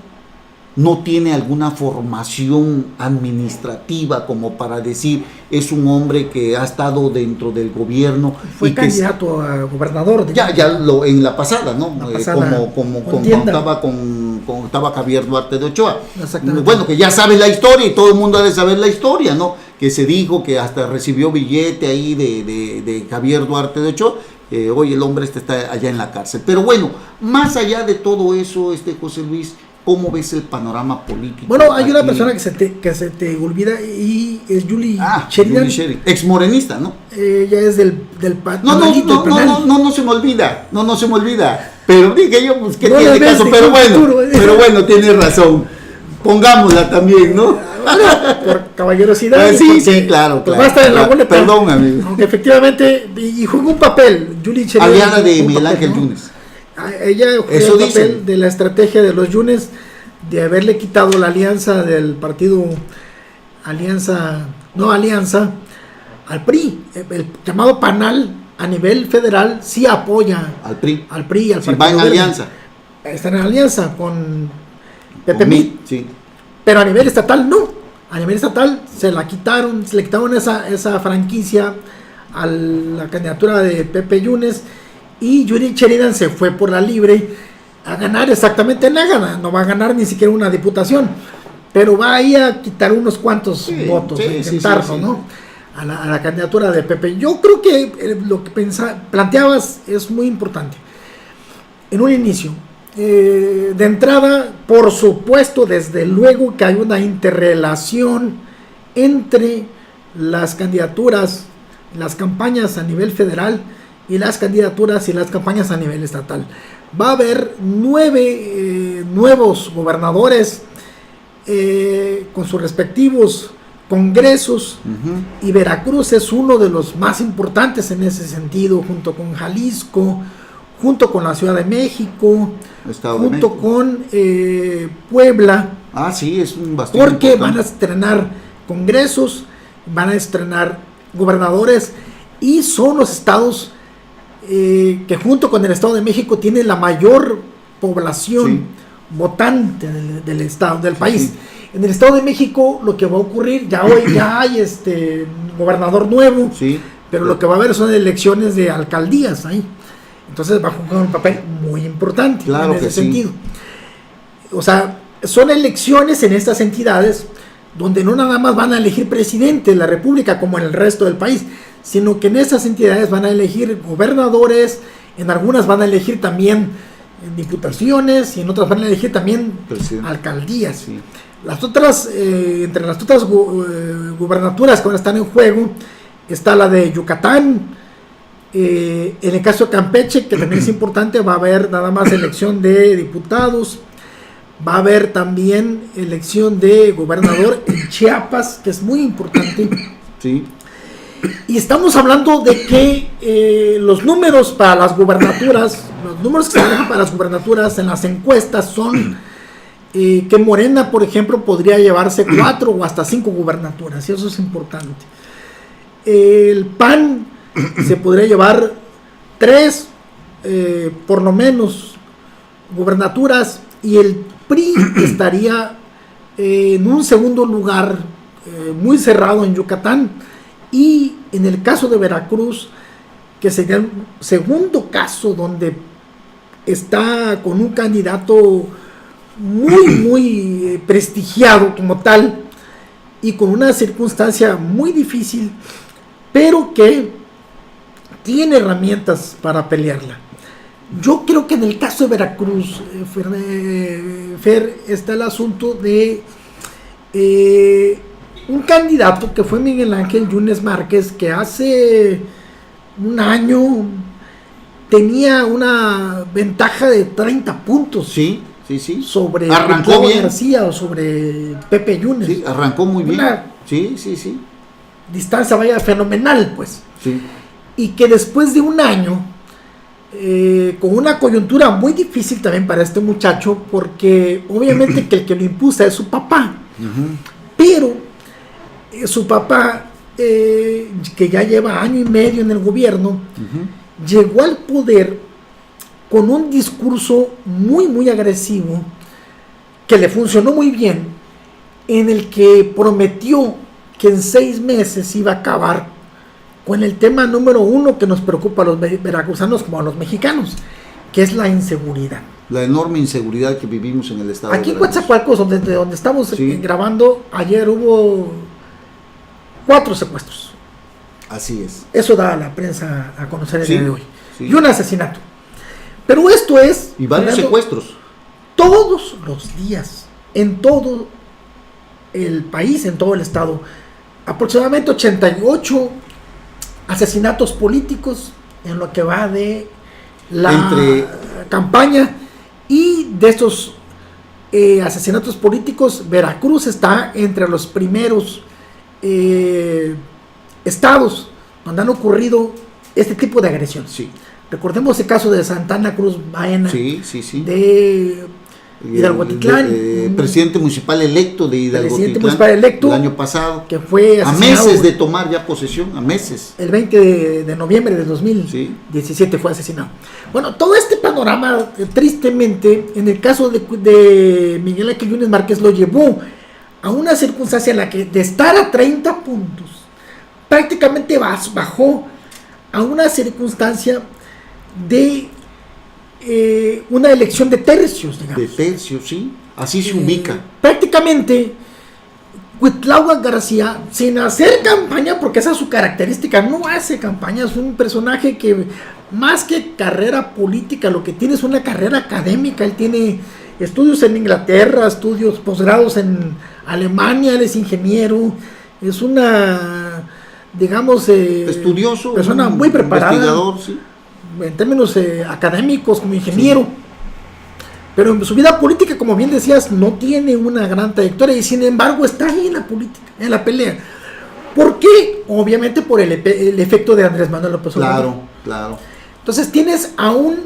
No tiene alguna formación administrativa como para decir es un hombre que ha estado dentro del gobierno. Fue candidato a gobernador. En la pasada, ¿no? Como estaba Javier Duarte de Ochoa. Bueno, que ya sabe la historia y todo el mundo ha de saber la historia, ¿no? Que se dijo que hasta recibió billete ahí de Javier Duarte de Ochoa. Hoy el hombre está allá en la cárcel. Pero bueno, más allá de todo eso, José Luis, ¿cómo ves el panorama político? Bueno, hay una persona que se te olvida y es Julie Sheridan. Ex morenista, ¿no? Ella es del no se me olvida. No se me olvida. Pero dije yo, pues, ¿qué tiene caso? Pero bueno, tienes razón. Pongámosla también, ¿no? Bueno, por caballerosidad. Sí, claro. Va a estar en la boleta. Perdón, amigo. Aunque efectivamente, y jugó un papel, Julie Sheridan. Aliada de Miguel Ángel Yunes. Ella jugó el papel de la estrategia de los Yunes de haberle quitado la alianza del partido Alianza al PRI. El llamado PANAL a nivel federal sí apoya al PRI, al Partido va en Verde. alianza. Está en alianza con Pepe Mit. Sí. Pero a nivel estatal no. A nivel estatal se le quitaron esa franquicia a la candidatura de Pepe Yunes. Y Julie Sheridan se fue por la libre a ganar exactamente nada, no va a ganar ni siquiera una diputación, pero va ahí a quitar unos cuantos votos, intentarlo, ¿no? A la candidatura de Pepe. Yo creo que lo que planteabas es muy importante. En un inicio, de entrada, por supuesto, desde luego que hay una interrelación entre las candidaturas, las campañas a nivel federal y las candidaturas y las campañas a nivel estatal. Va a haber 9 nuevos gobernadores con sus respectivos congresos, y Veracruz es uno de los más importantes en ese sentido, junto con Jalisco, junto con la Ciudad de México, junto con Puebla. Sí, es un bastante porque importante. Van a estrenar congresos, van a estrenar gobernadores, y son los estados que junto con el Estado de México tienen la mayor población votante del estado, del país. Sí. En el Estado de México lo que va a ocurrir, ya hay gobernador nuevo, pero lo que va a haber son elecciones de alcaldías ahí. Entonces va a jugar un papel muy importante en ese sentido. O sea, son elecciones en estas entidades donde no nada más van a elegir presidente de la República como en el resto del país, sino que en esas entidades van a elegir gobernadores, en algunas van a elegir también diputaciones y en otras van a elegir también alcaldías. Sí. Entre las otras gubernaturas que van a estar en juego está la de Yucatán. En el caso de Campeche, que también es importante, va a haber nada más elección de diputados. Va a haber también elección de gobernador en Chiapas, que es muy importante. Sí. Y estamos hablando de que los números para las gubernaturas, los números que se manejan para las gubernaturas en las encuestas son que Morena, por ejemplo, podría llevarse 4 o hasta 5 gubernaturas, y eso es importante. El PAN se podría llevar 3, por lo menos, gubernaturas, y el PRI estaría en un segundo lugar, muy cerrado en Yucatán. Y en el caso de Veracruz, que sería el segundo caso donde está con un candidato muy prestigiado como tal y con una circunstancia muy difícil, pero que tiene herramientas para pelearla. Yo creo que en el caso de Veracruz, Fer, está el asunto de un candidato que fue Miguel Ángel Yunes Márquez, que hace un año tenía una ventaja de 30 puntos. Sí. Sobre arrancó bien García o sobre Pepe Yunes. Sí, arrancó muy bien. Sí. Distancia vaya fenomenal, pues. Sí. Y que después de un año, con una coyuntura muy difícil también para este muchacho, porque obviamente que el que lo impulsa es su papá. Uh-huh. Pero su papá, que ya lleva año y medio en el gobierno, uh-huh, llegó al poder con un discurso muy agresivo, que le funcionó muy bien, en el que prometió que en 6 meses iba a acabar con el tema número 1 que nos preocupa a los veracruzanos como a los mexicanos, que es la inseguridad. La enorme inseguridad que vivimos en el estado. Aquí en Coatzacoalcos, donde estamos grabando, ayer hubo 4 secuestros. Así es. Eso da a la prensa a conocer el día de hoy. Sí. Y un asesinato. Pero esto es... Y varios secuestros. Todos los días, en todo el país, en todo el estado, aproximadamente 88 asesinatos políticos en lo que va de la campaña. Y de estos asesinatos políticos, Veracruz está entre los primeros estados donde han ocurrido este tipo de agresiones. Sí. Recordemos el caso de Santana Cruz Baena, de Hidalgotitlán, presidente municipal electo de Hidalgotitlán, el año pasado, que fue a meses de tomar ya posesión, a meses. El 20 de noviembre de 2017 fue asesinado. Bueno, todo este panorama, tristemente, en el caso de Miguel Ángel Yunes Márquez, lo llevó a una circunstancia en la que de estar a 30 puntos, prácticamente bajó a una circunstancia de una elección de tercios, digamos. De tercios, sí, así se ubica. Prácticamente, Cuitláhuac García, sin hacer campaña, porque esa es su característica, no hace campaña, es un personaje que más que carrera política, lo que tiene es una carrera académica. Él tiene estudios en Inglaterra, estudios posgrados en Alemania, él es ingeniero, es una, digamos, estudioso, persona muy preparada, investigador, sí, en términos académicos, como ingeniero, sí. Pero en su vida política, como bien decías, no tiene una gran trayectoria y sin embargo está ahí en la política, en la pelea. ¿Por qué? Obviamente por el efecto de Andrés Manuel López Obrador. Claro. Entonces tienes a un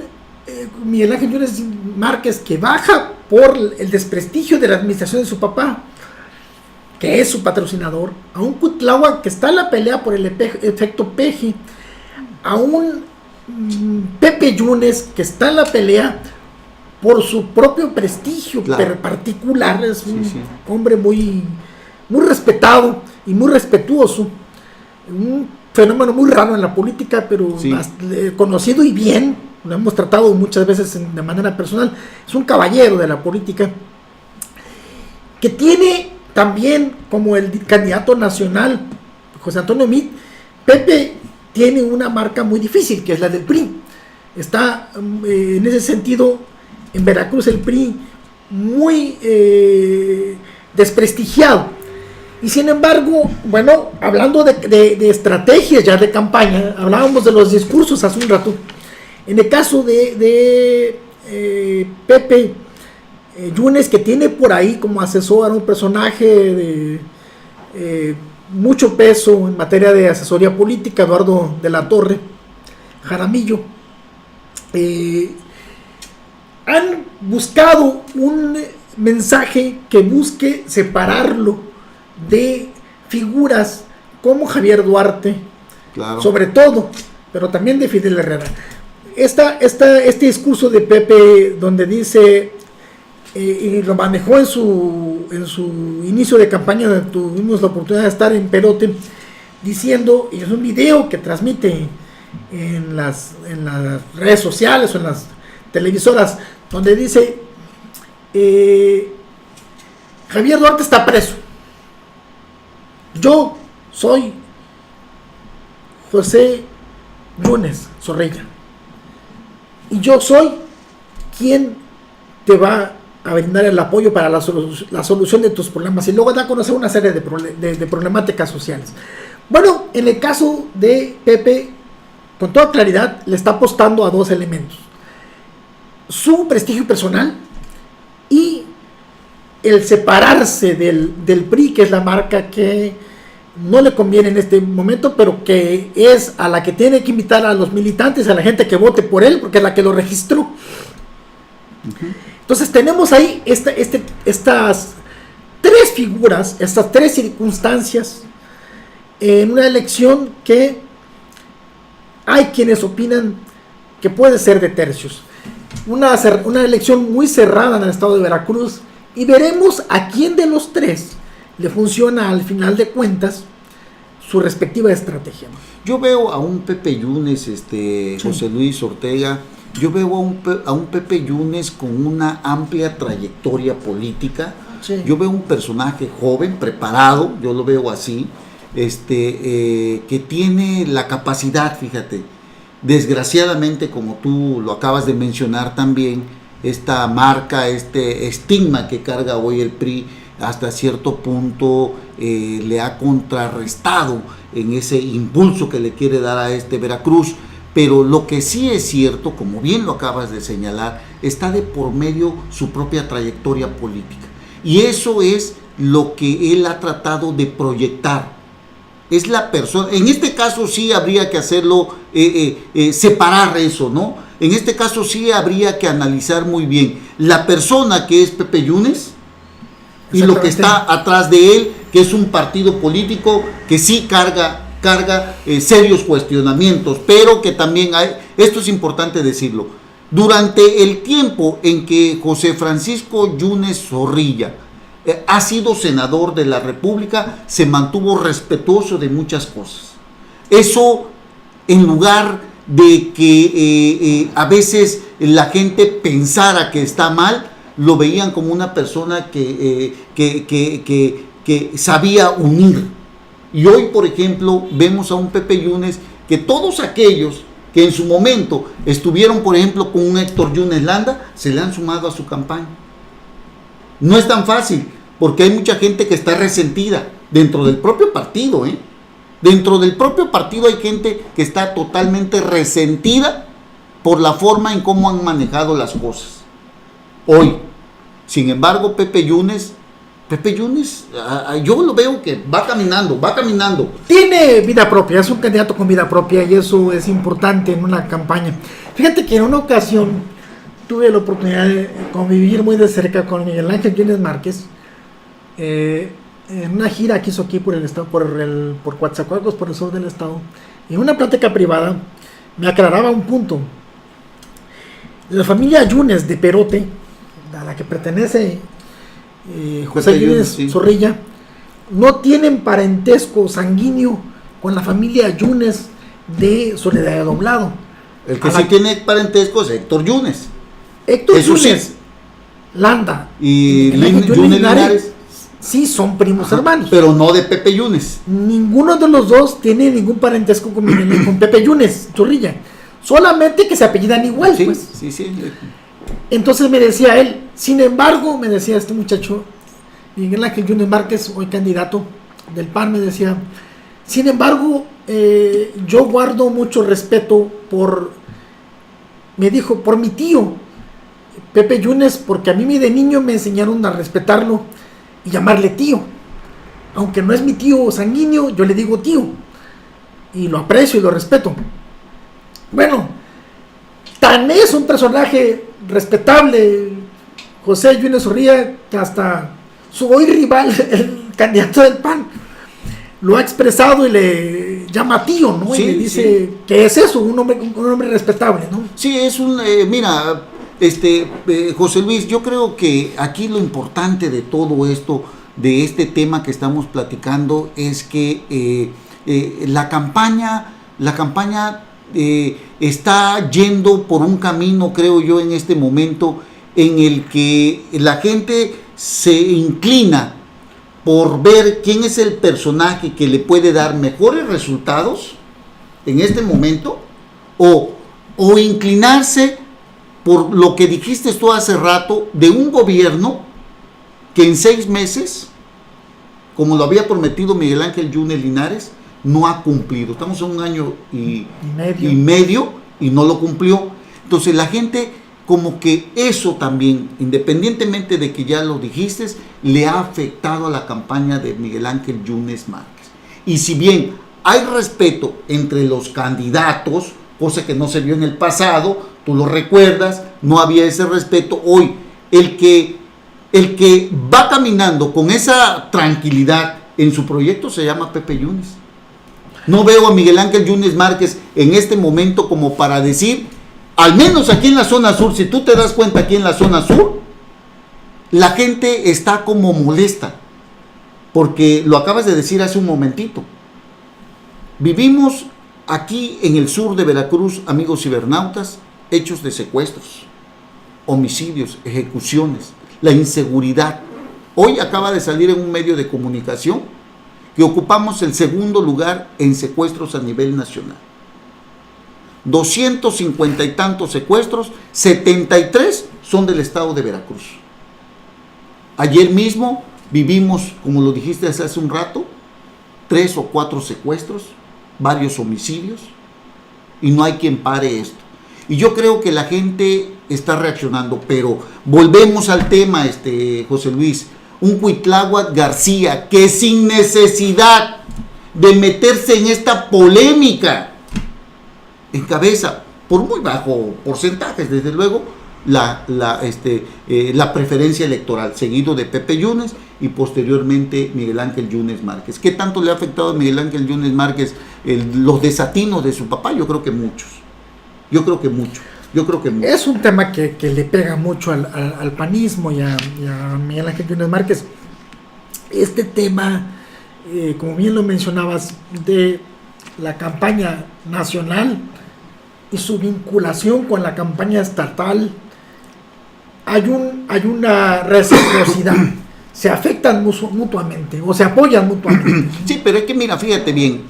Miguel Ángel Yunes Márquez que baja por el desprestigio de la administración de su papá, que es su patrocinador, a un Cuitláhuac que está en la pelea por el efecto Peje, a un Pepe Yunes que está en la pelea por su propio prestigio particular. Es un hombre muy respetado y muy respetuoso, un fenómeno muy raro en la política, pero conocido y bien, lo hemos tratado muchas veces de manera personal. Es un caballero de la política que tiene también como el candidato nacional José Antonio Meade. Pepe tiene una marca muy difícil, que es la del PRI. Está en ese sentido en Veracruz el PRI muy desprestigiado. Y sin embargo, bueno, hablando de estrategias ya de campaña, hablábamos de los discursos hace un rato. En el caso de Pepe Yunes, que tiene por ahí como asesor a un personaje de mucho peso en materia de asesoría política, Eduardo de la Torre Jaramillo, han buscado un mensaje que busque separarlo de figuras como Javier Duarte, sobre todo, pero también de Fidel Herrera. Este discurso de Pepe, donde dice, y lo manejó en su inicio de campaña, donde tuvimos la oportunidad de estar en Perote, diciendo, y es un video que transmite en las redes sociales o en las televisoras, donde dice, Javier Duarte está preso. Yo soy José Yunes Zorrilla. Y yo soy quien te va a brindar el apoyo para la solución de tus problemas. Y luego da a conocer una serie de problemáticas sociales. Bueno, en el caso de Pepe, con toda claridad, le está apostando a dos elementos: su prestigio personal y el separarse del PRI, que es la marca que no le conviene en este momento, pero que es a la que tiene que invitar a los militantes, a la gente que vote por él, porque es la que lo registró. Uh-huh. Entonces tenemos ahí estas tres figuras, estas tres circunstancias en una elección que hay quienes opinan que puede ser de tercios. Una elección muy cerrada en el estado de Veracruz, y veremos a quién de los tres le funciona al final de cuentas su respectiva estrategia. Yo veo a un Pepe Yunes, José Luis Ortega, yo veo a un Pepe Yunes con una amplia trayectoria política. Sí. Yo veo un personaje joven, preparado, yo lo veo así, que tiene la capacidad, fíjate, desgraciadamente, como tú lo acabas de mencionar también, esta marca, este estigma que carga hoy el PRI, hasta cierto punto le ha contrarrestado en ese impulso que le quiere dar a Veracruz. Pero lo que sí es cierto, como bien lo acabas de señalar, está de por medio su propia trayectoria política. Y eso es lo que él ha tratado de proyectar. Es la persona, en este caso sí habría que hacerlo, separar eso, ¿no? En este caso sí habría que analizar muy bien la persona que es Pepe Yunes y lo que está atrás de él, que es un partido político que sí carga serios cuestionamientos, pero que también hay, esto es importante decirlo, durante el tiempo en que José Francisco Yunes Zorrilla ha sido senador de la República, se mantuvo respetuoso de muchas cosas. Eso, en lugar de que a veces la gente pensara que está mal, lo veían como una persona que sabía unir. Y hoy, por ejemplo, vemos a un Pepe Yunes que todos aquellos que en su momento estuvieron, por ejemplo, con un Héctor Yunes Landa, se le han sumado a su campaña. No es tan fácil, porque hay mucha gente que está resentida dentro del propio partido, Dentro del propio partido hay gente que está totalmente resentida por la forma en cómo han manejado las cosas. Hoy, sin embargo, Pepe Yunes, yo lo veo que va caminando. Tiene vida propia, es un candidato con vida propia, y eso es importante en una campaña. Fíjate que en una ocasión tuve la oportunidad de convivir muy de cerca con Miguel Ángel Yunes Márquez, en una gira que hizo aquí por el estado, por Coatzacoalcos, por el sur del estado. Y en una plática privada me aclaraba un punto. La familia Yunes de Perote, a la que pertenece José Yunes Zorrilla, no tienen parentesco sanguíneo con la familia Yunes de Soledad de Doblado. El que sí tiene parentesco es Héctor Yunes. Héctor Yunes Landa y Yunes Linares sí son primos hermanos, pero no de Pepe Yunes. Ninguno de los dos tiene ningún parentesco con Pepe Yunes Zorrilla, solamente que se apellidan igual. Sí, pues. sí. Entonces me decía él, sin embargo, me decía este muchacho, Miguel Ángel Yunes Márquez, hoy candidato del PAN, me decía, sin embargo, yo guardo mucho respeto por mi tío, Pepe Yunes, porque a mí de niño me enseñaron a respetarlo y llamarle tío. Aunque no es mi tío sanguíneo, yo le digo tío. Y lo aprecio y lo respeto. Bueno, tan es un personaje respetable José Yunes Zorrilla, que hasta su hoy rival, el candidato del PAN, lo ha expresado y le llama tío, ¿no? Sí, y le dice que es eso, un hombre respetable, ¿no? Sí, es un, mira, José Luis, yo creo que aquí lo importante de todo esto, de este tema que estamos platicando, es que la campaña está yendo por un camino, creo yo, en este momento, en el que la gente se inclina por ver quién es el personaje que le puede dar mejores resultados en este momento, o inclinarse por lo que dijiste tú hace rato, de un gobierno que en 6 meses, como lo había prometido Miguel Ángel Yunes Linares, no ha cumplido. Estamos en un año y medio y no lo cumplió. Entonces la gente, como que eso también, independientemente de que ya lo dijiste, le ha afectado a la campaña de Miguel Ángel Yunes Márquez. Y si bien hay respeto entre los candidatos, cosa que no se vio en el pasado, tú lo recuerdas, no había ese respeto. Hoy, el que va caminando con esa tranquilidad en su proyecto se llama Pepe Yunes. No veo a Miguel Ángel Yunes Márquez en este momento como para decir, al menos aquí en la zona sur, si tú te das cuenta aquí en la zona sur, la gente está como molesta, porque lo acabas de decir hace un momentito. Vivimos aquí en el sur de Veracruz, amigos cibernautas, hechos de secuestros, homicidios, ejecuciones, la inseguridad. Hoy acaba de salir en un medio de comunicación que ocupamos el segundo lugar en secuestros a nivel nacional. 250 y tantos secuestros, 73 son del estado de Veracruz. Ayer mismo vivimos, como lo dijiste hace un rato, 3 o 4 secuestros, varios homicidios, y no hay quien pare esto. Y yo creo que la gente está reaccionando, pero volvemos al tema, José Luis. Un Cuitláhuac García que sin necesidad de meterse en esta polémica encabeza, por muy bajo porcentaje, desde luego, la preferencia electoral, seguido de Pepe Yunes y posteriormente Miguel Ángel Yunes Márquez. ¿Qué tanto le ha afectado a Miguel Ángel Yunes Márquez los desatinos de su papá? Yo creo que muchos. Es un tema que le pega mucho al panismo y a Miguel Ángel Yunes Márquez. Este tema, como bien lo mencionabas, de la campaña nacional y su vinculación con la campaña estatal, hay una reciprocidad. Se afectan mutuamente o se apoyan mutuamente. Sí, pero es que mira, fíjate bien,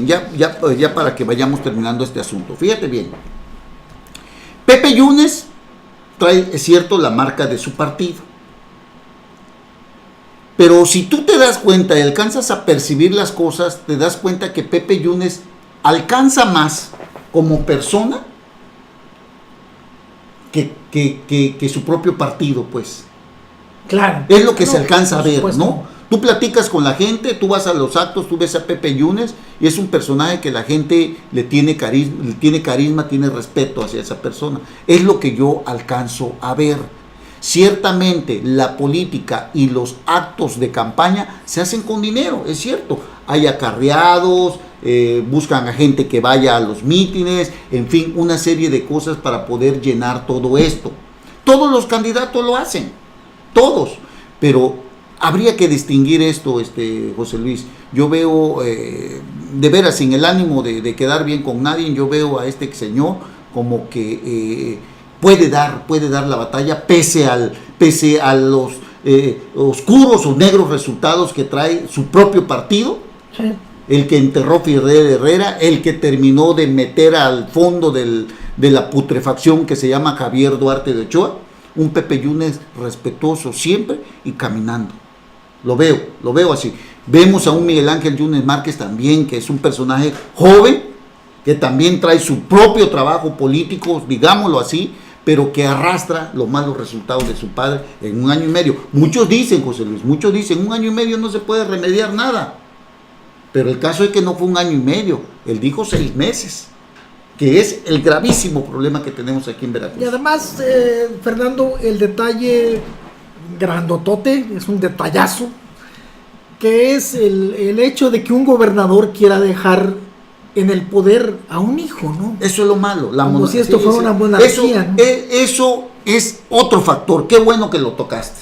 ya para que vayamos terminando este asunto, fíjate bien. Pepe Yunes trae, es cierto, la marca de su partido. Pero si tú te das cuenta y alcanzas a percibir las cosas, te das cuenta que Pepe Yunes alcanza más como persona que su propio partido, pues. Claro. Es lo que se alcanza a ver, supuesto. ¿no? Tú platicas con la gente, tú vas a los actos, tú ves a Pepe Yunes y es un personaje que la gente le tiene carisma, tiene respeto hacia esa persona. Es lo que yo alcanzo a ver. Ciertamente la política y los actos de campaña se hacen con dinero, es cierto. Hay acarreados, buscan a gente que vaya a los mítines, en fin, una serie de cosas para poder llenar todo esto. Todos los candidatos lo hacen, todos, pero habría que distinguir esto, José Luis. Yo veo, de veras, sin el ánimo de quedar bien con nadie, yo veo a este señor como que puede dar la batalla pese a los oscuros o negros resultados que trae su propio partido. Sí. El que enterró Fidel Herrera, el que terminó de meter al fondo de la putrefacción que se llama Javier Duarte de Ochoa. Un Pepe Yunes respetuoso siempre y caminando. Lo veo así. Vemos a un Miguel Ángel Yunes Márquez también, que es un personaje joven, que también trae su propio trabajo político, digámoslo así, pero que arrastra los malos resultados de su padre en un año y medio. Muchos dicen, José Luis, en un año y medio no se puede remediar nada. Pero el caso es que no fue un año y medio, él dijo 6 meses, que es el gravísimo problema que tenemos aquí en Veracruz. Y además, Fernando, el detalle grandotote, es un detallazo, que es el hecho de que un gobernador quiera dejar en el poder a un hijo, ¿no? Eso es lo malo. Como si esto fuera una monarquía, ¿no? Eso es otro factor, qué bueno que lo tocaste.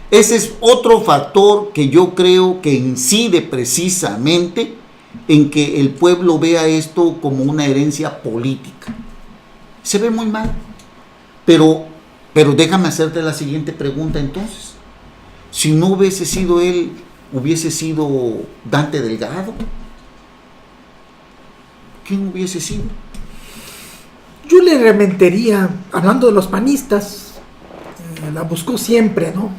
Ese es otro factor que yo creo que incide precisamente en que el pueblo vea esto como una herencia política. Se ve muy mal. Pero déjame hacerte la siguiente pregunta entonces. Si no hubiese sido él, hubiese sido Dante Delgado. ¿Quién hubiese sido? Yo le rementería, hablando de los panistas, la buscó siempre, ¿no?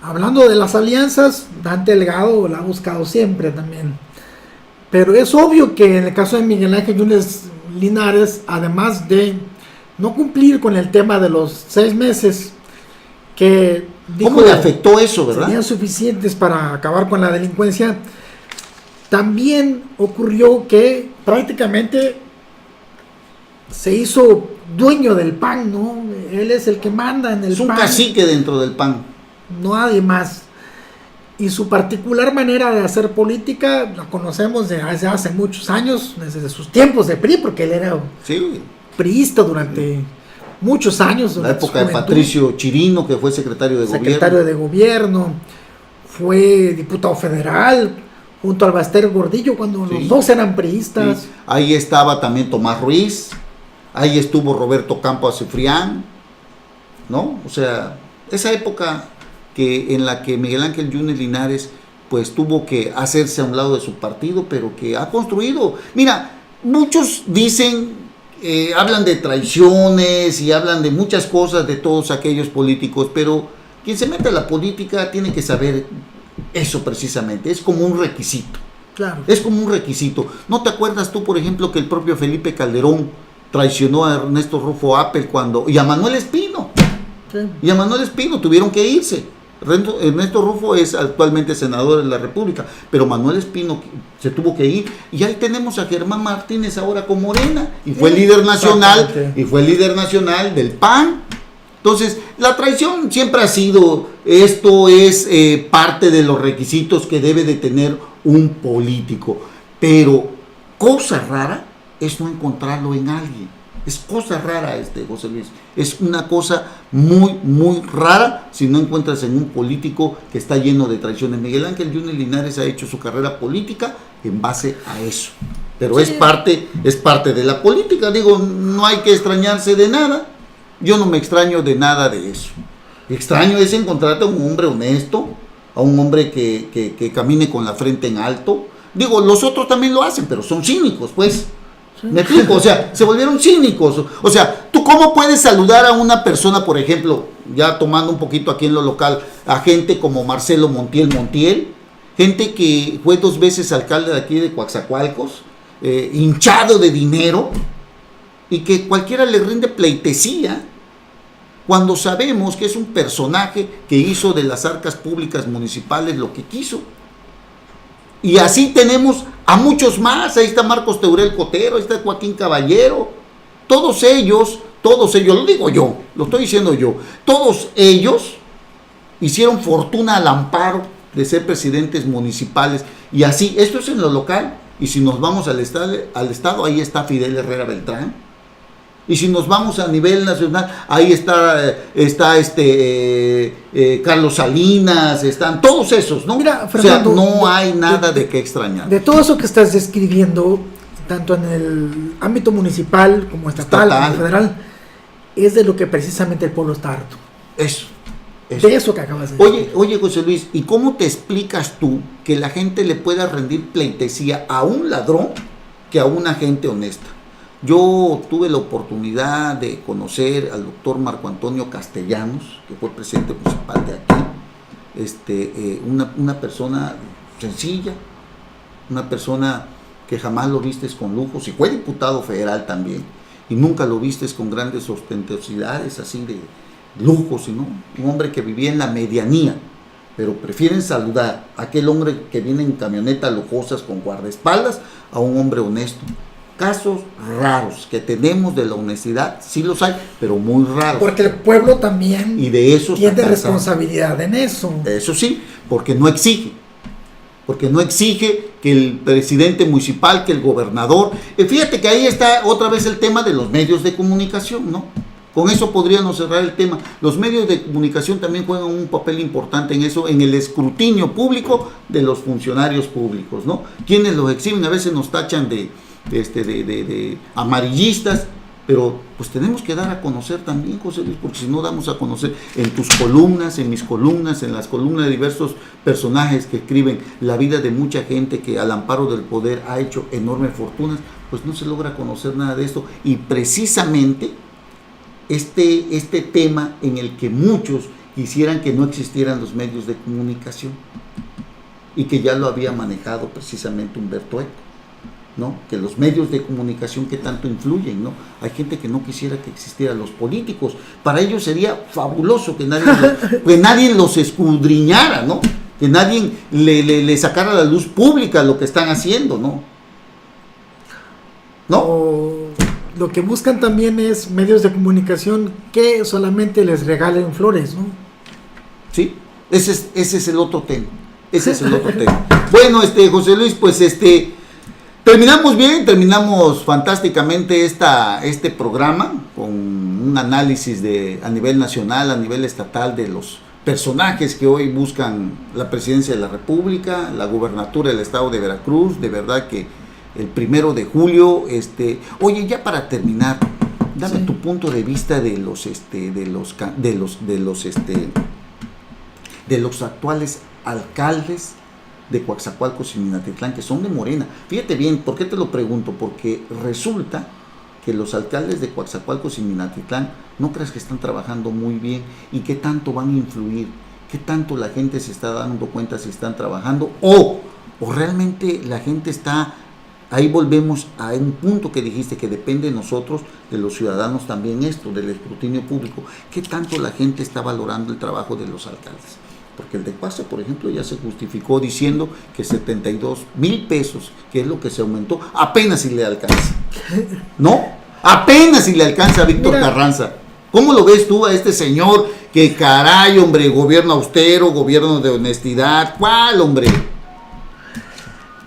Hablando de las alianzas, Dante Delgado la ha buscado siempre también. Pero es obvio que en el caso de Miguel Ángel Yunes Linares, además de no cumplir con el tema de los 6 meses, que dijo, ¿cómo le afectó eso, verdad? Serían suficientes para acabar con la delincuencia. También ocurrió que prácticamente se hizo dueño del PAN, ¿no? Él es el que manda en el PAN. Es un cacique dentro del PAN. No nadie más. Y su particular manera de hacer política la conocemos desde hace muchos años, desde sus tiempos de PRI, porque él era priista durante muchos años. La época de Patricio Chirino, que fue secretario de gobierno. Fue diputado federal junto al Baster Gordillo cuando los dos eran priistas. Sí. Ahí estaba también Tomás Ruiz, ahí estuvo Roberto Campo Acefrián, ¿no? O sea, esa época en la que Miguel Ángel Yunes Linares pues tuvo que hacerse a un lado de su partido, pero que ha construido. Mira, muchos dicen, hablan de traiciones y hablan de muchas cosas de todos aquellos políticos, pero quien se mete a la política tiene que saber eso precisamente, es como un requisito. Claro. Es como un requisito. ¿No te acuerdas tú, por ejemplo, que el propio Felipe Calderón traicionó a Ernesto Rufo Appel y a Manuel Espino? Sí. Y a Manuel Espino tuvieron que irse. Ernesto Rufo es actualmente senador de la República, pero Manuel Espino se tuvo que ir, y ahí tenemos a Germán Martínez ahora con Morena, y fue líder nacional, del PAN. Entonces, la traición siempre ha sido, esto es parte de los requisitos que debe de tener un político, pero cosa rara es no encontrarlo en alguien. Es cosa rara, José Luis. Es una cosa muy, muy rara si no encuentras en un político que está lleno de traiciones. Miguel Ángel Yunes Linares ha hecho su carrera política en base a eso. Pero sí, es parte de la política. Digo, no hay que extrañarse de nada. Yo no me extraño de nada de eso. Extraño es encontrarte a un hombre honesto, a un hombre que camine con la frente en alto. Digo, los otros también lo hacen, pero son cínicos, pues. ¿Me explico? O sea, se volvieron cínicos. O sea, ¿tú cómo puedes saludar a una persona, por ejemplo, ya tomando un poquito aquí en lo local, a gente como Marcelo Montiel, gente que fue 2 veces alcalde de aquí de Coatzacoalcos, hinchado de dinero, y que cualquiera le rinde pleitesía, cuando sabemos que es un personaje que hizo de las arcas públicas municipales lo que quiso? Y así tenemos a muchos más. Ahí está Marcos Teurel Cotero, ahí está Joaquín Caballero. Todos ellos, lo digo yo, lo estoy diciendo yo, todos ellos hicieron fortuna al amparo de ser presidentes municipales. Y así, esto es en lo local. Y si nos vamos al estado, ahí está Fidel Herrera Beltrán. Y si nos vamos a nivel nacional, ahí está Carlos Salinas, están todos esos, ¿no? Mira, Fernando, o sea, no hay nada de qué extrañar. De todo eso que estás describiendo, tanto en el ámbito municipal como estatal, como federal, es de lo que precisamente el pueblo está harto. Eso. De eso que acabas de decir. Oye, José Luis, ¿y cómo te explicas tú que la gente le pueda rendir pleitesía a un ladrón que a una gente honesta? Yo tuve la oportunidad de conocer al doctor Marco Antonio Castellanos, que fue presidente municipal de aquí, una persona sencilla, una persona que jamás lo vistes con lujos, y fue diputado federal también, y nunca lo vistes con grandes ostentosidades, así de lujos, sino un hombre que vivía en la medianía, pero prefieren saludar a aquel hombre que viene en camionetas lujosas con guardaespaldas a un hombre honesto. Casos raros que tenemos de la honestidad, sí los hay, pero muy raros. Porque el pueblo también y de eso tiene responsabilidad en eso. Eso sí, porque no exige. Que el presidente municipal, que el gobernador. Fíjate que ahí está otra vez el tema de los medios de comunicación, ¿no? Con eso podríamos cerrar el tema. Los medios de comunicación también juegan un papel importante en eso, en el escrutinio público de los funcionarios públicos, ¿no? Quienes los exhiben a veces nos tachan de amarillistas, pero pues tenemos que dar a conocer también, José Luis, porque si no damos a conocer en tus columnas, en mis columnas, en las columnas de diversos personajes que escriben la vida de mucha gente que al amparo del poder ha hecho enormes fortunas, pues no se logra conocer nada de esto. Y precisamente este tema en el que muchos quisieran que no existieran los medios de comunicación, y que ya lo había manejado precisamente Humberto Eco, ¿no? Que los medios de comunicación que tanto influyen, ¿no? Hay gente que no quisiera que existieran los políticos. Para ellos sería fabuloso que nadie los escudriñara, ¿no? Que nadie le sacara a la luz pública lo que están haciendo, ¿no? O lo que buscan también es medios de comunicación que solamente les regalen flores, ¿no? Sí, ese es el otro tema. Ese es el otro tema. Bueno, José Luis, pues terminamos bien, terminamos fantásticamente este programa con un análisis a nivel nacional, a nivel estatal, de los personajes que hoy buscan la presidencia de la República, la gubernatura del estado de Veracruz. De verdad que el 1 de julio, oye, ya para terminar, dame tu punto de vista de los actuales alcaldes de Coatzacoalcos y Minatitlán, que son de Morena. Fíjate bien, ¿por qué te lo pregunto? Porque resulta que los alcaldes de Coatzacoalcos y Minatitlán, no creas que están trabajando muy bien, y qué tanto van a influir, qué tanto la gente se está dando cuenta si están trabajando, o realmente la gente está. Ahí volvemos a un punto que dijiste, que depende de nosotros, de los ciudadanos también, esto del escrutinio público. ¿Qué tanto la gente está valorando el trabajo de los alcaldes? Porque el de Pase, por ejemplo, ya se justificó diciendo que 72,000 pesos, que es lo que se aumentó, apenas si le alcanza. ¿No? Apenas si le alcanza a Víctor Carranza. ¿Cómo lo ves tú a este señor que, caray, hombre, gobierno austero, gobierno de honestidad? ¿Cuál, hombre?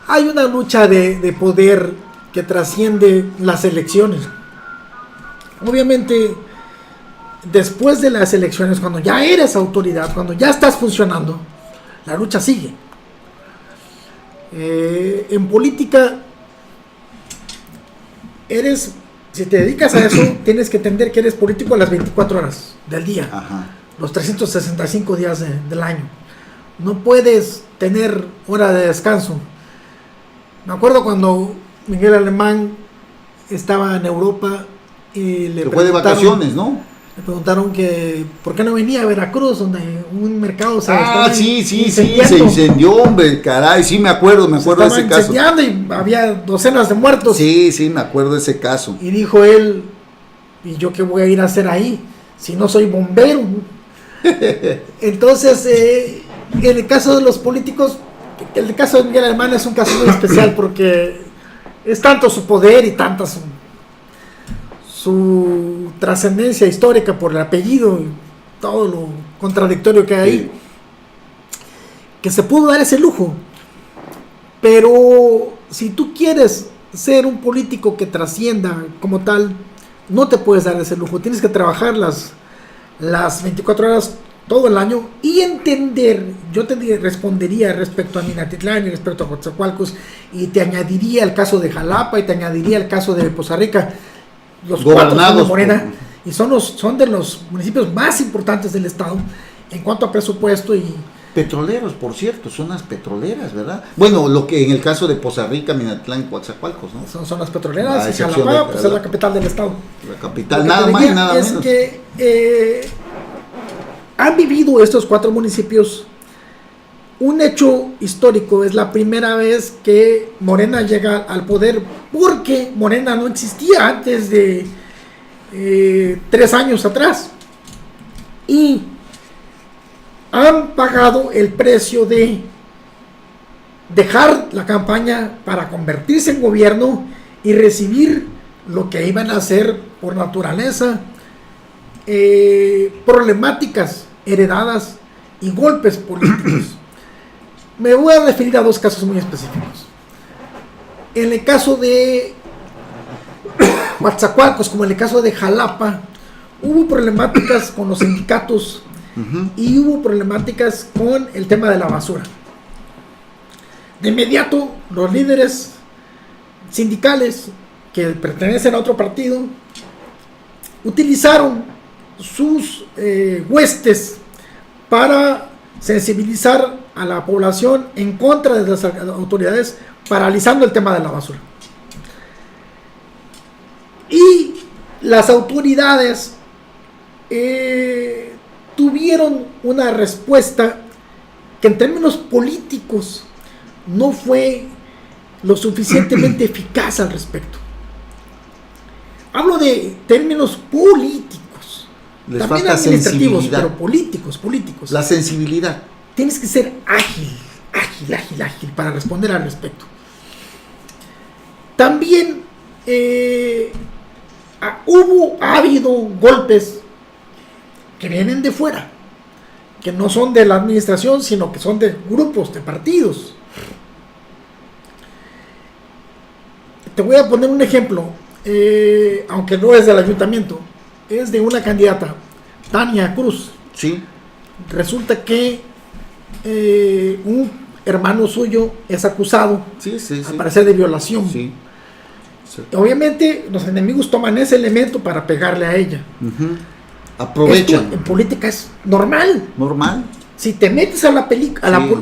Hay una lucha de poder que trasciende las elecciones. Obviamente, después de las elecciones, cuando ya eres autoridad, cuando ya estás funcionando, la lucha sigue. En política, si te dedicas a eso, tienes que entender que eres político a las 24 horas del día. Ajá. Los 365 días del año. No puedes tener hora de descanso. Me acuerdo cuando Miguel Alemán estaba en Europa y le fue de vacaciones, ¿no? Le preguntaron que por qué no venía a Veracruz, donde un mercado se sí, se incendió, hombre, caray, sí me acuerdo de ese caso. Incendiando y había docenas de muertos. Sí, me acuerdo de ese caso. Y dijo él, ¿y yo qué voy a ir a hacer ahí si no soy bombero? Entonces, en el caso de los políticos, el caso de Miguel Alemán es un caso muy especial, porque es tanto su poder y tanta su trascendencia histórica por el apellido y todo lo contradictorio que hay ahí, que se pudo dar ese lujo. Pero si tú quieres ser un político que trascienda como tal, no te puedes dar ese lujo. Tienes que trabajar las 24 horas todo el año y entender. Yo te respondería respecto a Minatitlán y respecto a Coatzacoalcos, y te añadiría el caso de Jalapa y te añadiría el caso de Poza Rica. Los gobernados de Morena, y son de los municipios más importantes del estado en cuanto a presupuesto y petroleros, por cierto, zonas petroleras, ¿verdad? Bueno, lo que en el caso de Poza Rica, Minatitlán y Coatzacoalcos, ¿no? Son zonas petroleras, y Jalapa pues es la capital del estado. La capital, nada más y nada menos. Es que han vivido estos 4 municipios un hecho histórico. Es la primera vez que Morena llega al poder, porque Morena no existía antes de 3 años atrás, y han pagado el precio de dejar la campaña para convertirse en gobierno y recibir lo que iban a hacer por naturaleza, problemáticas heredadas y golpes políticos. Me voy a referir a 2 casos muy específicos. En el caso de Coatzacoalcos, como en el caso de Jalapa, hubo problemáticas con los sindicatos y hubo problemáticas con el tema de la basura. De inmediato, los líderes sindicales que pertenecen a otro partido utilizaron sus huestes para sensibilizar a la población en contra de las autoridades, paralizando el tema de la basura. Y las autoridades tuvieron una respuesta que en términos políticos no fue lo suficientemente eficaz al respecto. Hablo de términos políticos, Les también falta administrativos, sensibilidad. pero políticos. La sensibilidad. Tienes que ser ágil para responder al respecto. También ha habido golpes que vienen de fuera, que no son de la administración, sino que son de grupos, de partidos. Te voy a poner un ejemplo, aunque no es del ayuntamiento, es de una candidata, Tania Cruz. Sí. Resulta que un hermano suyo es acusado, Sí. al parecer, de violación. Sí. Obviamente los enemigos toman ese elemento para pegarle a ella. Aprovechan. Esto en política es normal. Normal. Si te metes a la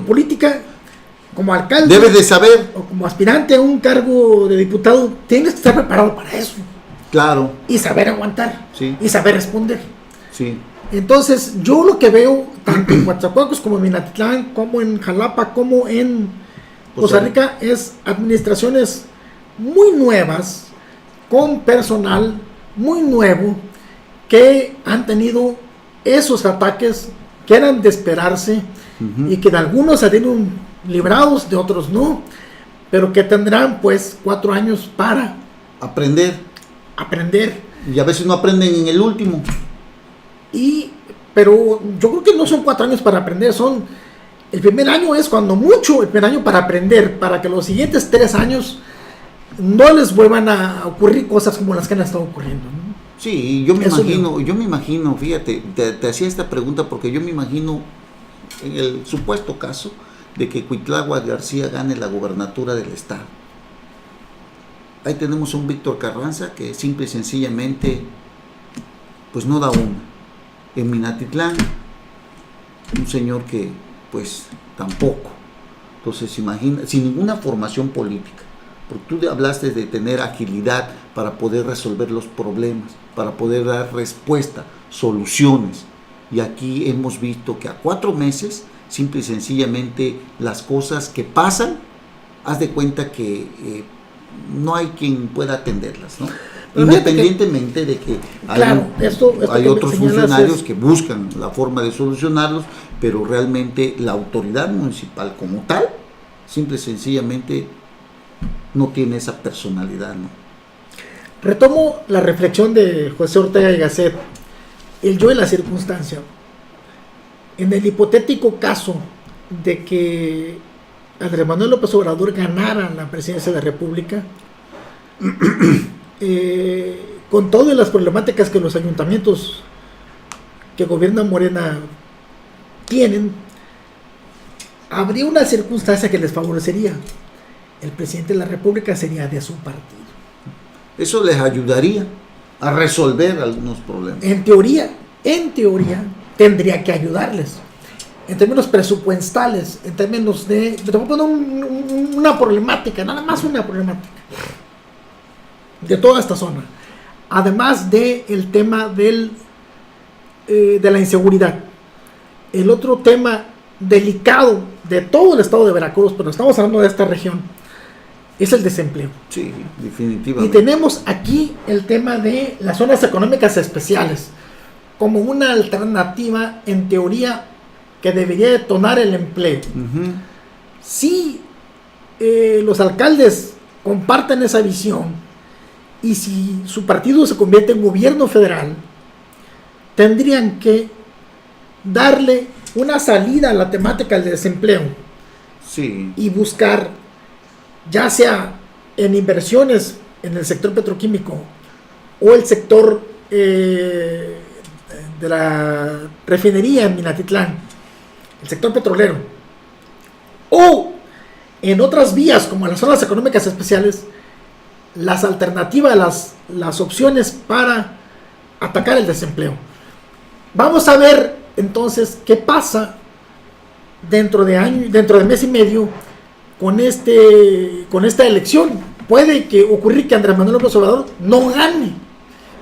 política como alcalde, Debes de saber. o como aspirante a un cargo de diputado, tienes que estar preparado para eso Claro. y saber aguantar, Sí. y saber responder. Sí. Entonces, yo lo que veo, tanto en Coatzacoalcos como en Minatitlán, como en Jalapa, como en Costa Rica, es administraciones muy nuevas, con personal muy nuevo, que han tenido esos ataques que eran de esperarse, y que de algunos salieron librados, de otros no, pero que tendrán pues 4 años para Aprender. aprender. Y a veces no aprenden en el último. Pero yo creo que no son 4 años para aprender, el primer año es cuando mucho, el primer año para aprender, para que los siguientes 3 años no les vuelvan a ocurrir cosas como las que han estado ocurriendo, ¿no? Sí, yo me Eso imagino, fíjate, te hacía esta pregunta porque yo me imagino en el supuesto caso de que Cuitláhuac García gane la gubernatura del estado. Ahí tenemos a un Víctor Carranza que simple y sencillamente pues no da una. En Minatitlán, un señor que pues tampoco. Entonces imagina, sin ninguna formación política, porque tú hablaste de tener agilidad para poder resolver los problemas, para poder dar respuesta, soluciones, y aquí hemos visto que a 4 meses, simple y sencillamente las cosas que pasan, haz de cuenta que no hay quien pueda atenderlas, ¿no? Pero Independientemente de que hay otros funcionarios que buscan la forma de solucionarlos, pero realmente la autoridad municipal como tal, simple y sencillamente no tiene esa personalidad, ¿no? Retomo la reflexión de José Ortega y Gasset, el yo y la circunstancia. En el hipotético caso de que Andrés Manuel López Obrador ganara la presidencia de la República, con todas las problemáticas que los ayuntamientos que gobiernan Morena tienen, habría una circunstancia que les favorecería. El presidente de la República sería de su partido. Eso les ayudaría a resolver algunos problemas. En teoría, tendría que ayudarles. En términos presupuestales, en términos de... Te voy a poner una problemática, nada más una problemática de toda esta zona. Además del tema de la inseguridad. El otro tema delicado de todo el estado de Veracruz, pero estamos hablando de esta región, es el desempleo. Sí, Y definitivamente. tenemos aquí el tema de las zonas económicas especiales como una alternativa, en teoría, que debería detonar el empleo. Si los alcaldes comparten esa visión y si su partido se convierte en gobierno federal, tendrían que darle una salida a la temática del desempleo Sí. y buscar, ya sea en inversiones en el sector petroquímico o el sector la refinería en Minatitlán, el sector petrolero, o en otras vías como las zonas económicas especiales, las alternativas, las opciones para atacar el desempleo. Vamos a ver entonces qué pasa dentro de mes y medio con esta elección. Puede que ocurrir que Andrés Manuel López Obrador no gane,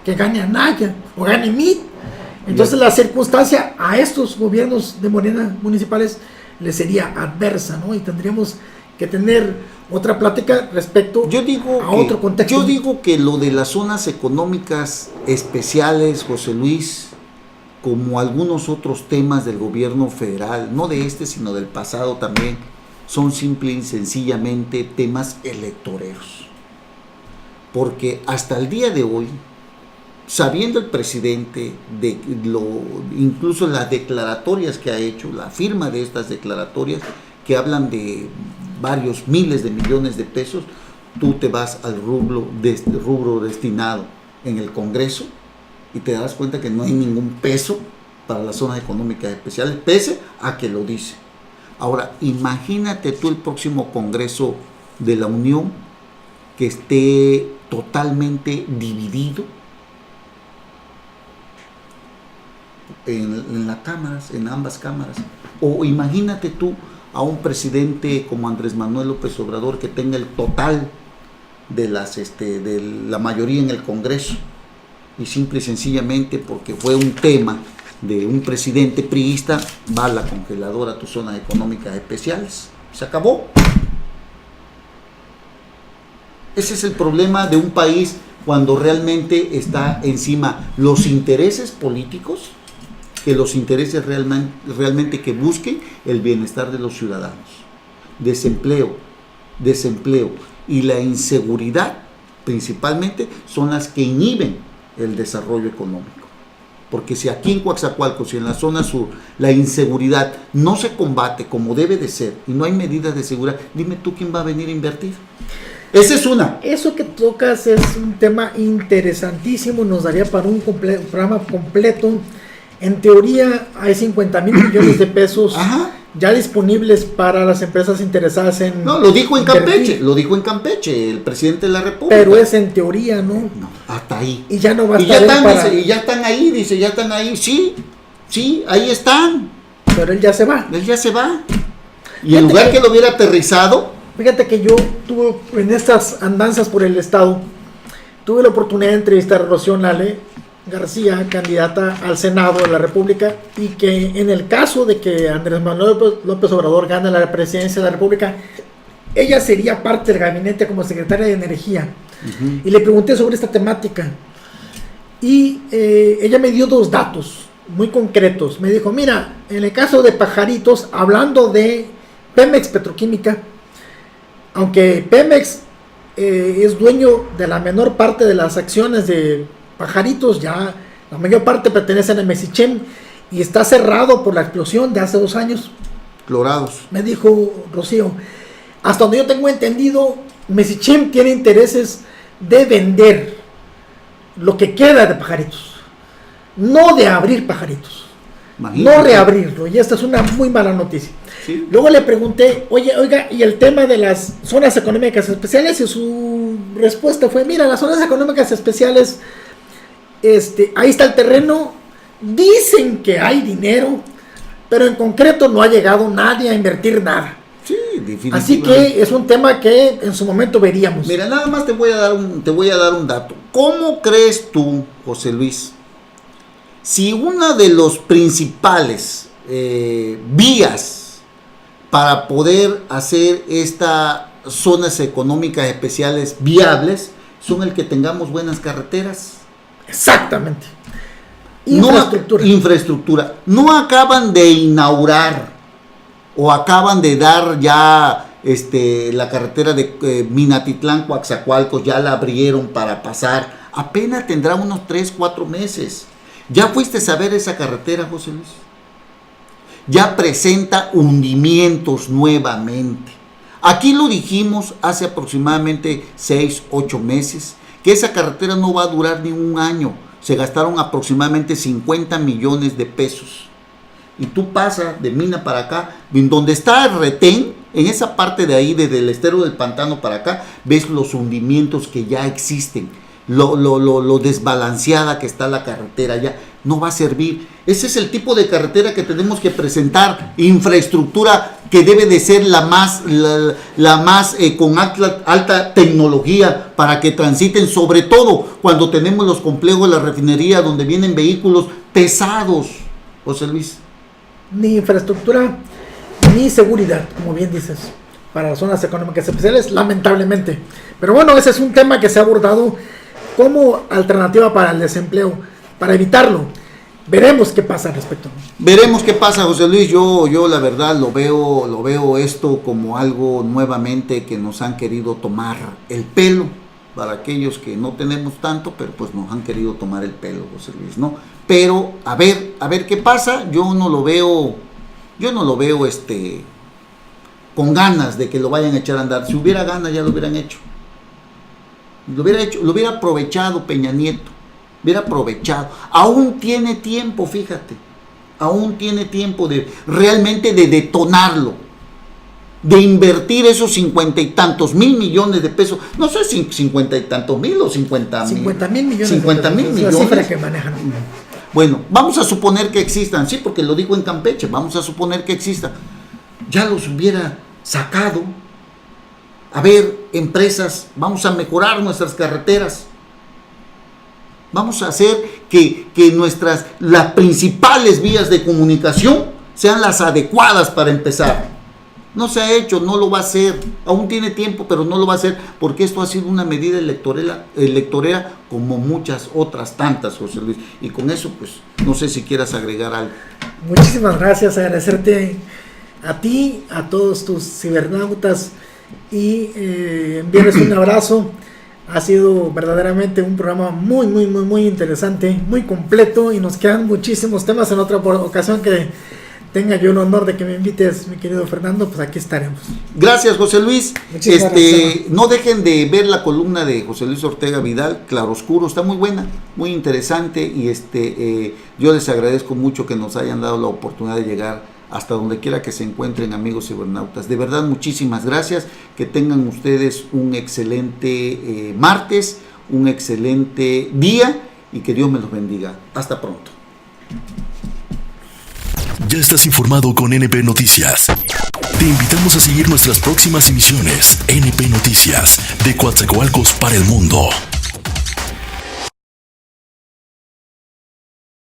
que gane Anaya o gane MIT. Entonces la circunstancia a estos gobiernos de Morena municipales les sería adversa, ¿no? Y tendríamos que tener otra plática respecto a otro contexto. Yo digo que lo de las zonas económicas especiales, José Luis, como algunos otros temas del gobierno federal, no de este sino del pasado también, son simple y sencillamente temas electoreros. Porque hasta el día de hoy, sabiendo el presidente incluso las declaratorias que ha hecho, la firma de estas declaratorias que hablan de varios miles de millones de pesos, tú te vas al rubro destinado en el Congreso y te das cuenta que no hay ningún peso para las zonas económicas especiales, pese a que lo dice. Ahora, imagínate tú el próximo Congreso de la Unión que esté totalmente dividido en las cámaras, en ambas cámaras. O imagínate tú a un presidente como Andrés Manuel López Obrador que tenga el total de la mayoría en el Congreso, y simple y sencillamente porque fue un tema de un presidente priista, va a la congeladora a tus zonas económicas especiales. Se acabó. Ese es el problema de un país cuando realmente está encima los intereses políticos que los intereses realmente que busquen el bienestar de los ciudadanos. Desempleo y la inseguridad principalmente son las que inhiben el desarrollo económico. Porque si aquí en Coatzacoalcos y en la zona sur la inseguridad no se combate como debe de ser y no hay medidas de seguridad, dime tú quién va a venir a invertir. Esa es una. Eso que tocas es un tema interesantísimo, nos daría para un programa completo. En teoría hay 50,000 millones de pesos ya disponibles para las empresas interesadas en... No, lo dijo en Campeche, el presidente de la República. Pero es en teoría, ¿no? No, hasta ahí. Y ya no va a estar y ya están ahí, sí, ahí están. Pero él ya se va. Y en lugar que lo hubiera aterrizado... Fíjate que yo tuve, en estas andanzas por el estado, tuve la oportunidad de entrevistar a Rocío Nale García, candidata al Senado de la República, y que en el caso de que Andrés Manuel López Obrador gane la presidencia de la República, ella sería parte del gabinete como secretaria de Energía. Y le pregunté sobre esta temática y ella me dio 2 datos muy concretos. Me dijo, mira, en el caso de Pajaritos, hablando de Pemex Petroquímica, aunque Pemex es dueño de la menor parte de las acciones de Pajaritos, ya la mayor parte pertenecen a Mexichem y está cerrado por la explosión de hace 2 años. Clorados. Me dijo Rocío, hasta donde yo tengo entendido, Mexichem tiene intereses de vender lo que queda de Pajaritos, no de abrir Pajaritos. Imagínate. No reabrirlo, y esta es una muy mala noticia. ¿Sí? Luego le pregunté, oiga, y el tema de las zonas económicas especiales, y su respuesta fue, mira, las zonas económicas especiales, ahí está el terreno, dicen que hay dinero, pero en concreto no ha llegado nadie a invertir nada. Sí, definitivamente. Así que es un tema que en su momento veríamos. Mira, nada más te voy a dar un dato. ¿Cómo crees tú, José Luis, si una de los principales vías para poder hacer estas zonas económicas especiales viables son el que tengamos buenas carreteras? Exactamente. Infraestructura. No acaban de inaugurar o acaban de dar ya la carretera de Minatitlán, Coatzacoalcos, ya la abrieron para pasar. Apenas tendrá unos 3-4 meses. ¿Ya fuiste a ver esa carretera, José Luis? Ya presenta hundimientos nuevamente. Aquí lo dijimos hace aproximadamente 6-8 meses, que esa carretera no va a durar ni un año. se gastaron aproximadamente 50 millones de pesos. Y tú pasas de Mina para acá, en donde está el retén, en esa parte de ahí, desde el estero del pantano para acá, ves los hundimientos que ya existen, lo desbalanceada que está la carretera ya, no va a servir. Ese es el tipo de carretera que tenemos que presentar, infraestructura que debe de ser la más con alta tecnología para que transiten, sobre todo cuando tenemos los complejos de la refinería donde vienen vehículos pesados, José Luis. Ni infraestructura ni seguridad, como bien dices, para las zonas económicas especiales, lamentablemente. Pero bueno, ese es un tema que se ha abordado como alternativa para el desempleo, para evitarlo. Veremos qué pasa al respecto. Veremos qué pasa, José Luis. Yo la verdad lo veo esto como algo nuevamente que nos han querido tomar el pelo, para aquellos que no tenemos tanto, pero pues nos han querido tomar el pelo, José Luis, ¿no? Pero a ver qué pasa. Yo no lo veo con ganas de que lo vayan a echar a andar. Si hubiera ganas ya lo hubieran hecho. Lo hubiera aprovechado Peña Nieto. Hubiera aprovechado. Aún tiene tiempo, fíjate. Aún tiene tiempo de realmente de detonarlo. De invertir esos 50 y tantos mil millones de pesos. No sé si 50 y tantos mil o 50 mil. 50 mil millones. 50 mil millones. Es la cifra que manejan. Bueno, vamos a suponer que existan, sí, porque lo digo en Campeche, vamos a suponer que existan. Ya los hubiera sacado. A ver, empresas, vamos a mejorar nuestras carreteras. Vamos a hacer que las principales vías de comunicación sean las adecuadas para empezar. No se ha hecho, no lo va a hacer, aún tiene tiempo, pero no lo va a hacer, porque esto ha sido una medida electorera como muchas otras tantas, José Luis. Y con eso, pues, no sé si quieras agregar algo. Muchísimas gracias, agradecerte a ti, a todos tus cibernautas y enviarles un abrazo. Ha sido verdaderamente un programa muy interesante, muy completo, y nos quedan muchísimos temas. En otra ocasión que tenga yo el honor de que me invites, mi querido Fernando, pues aquí estaremos. Gracias, José Luis. Gracias. No dejen de ver la columna de José Luis Ortega Vidal, Claroscuro, está muy buena, muy interesante, y yo les agradezco mucho que nos hayan dado la oportunidad de llegar hasta donde quiera que se encuentren, amigos cibernautas. De verdad, muchísimas gracias. Que tengan ustedes un excelente martes, un excelente día, y que Dios me los bendiga. Hasta pronto. Ya estás informado con NP Noticias. Te invitamos a seguir nuestras próximas emisiones. NP Noticias, de Coatzacoalcos para el mundo.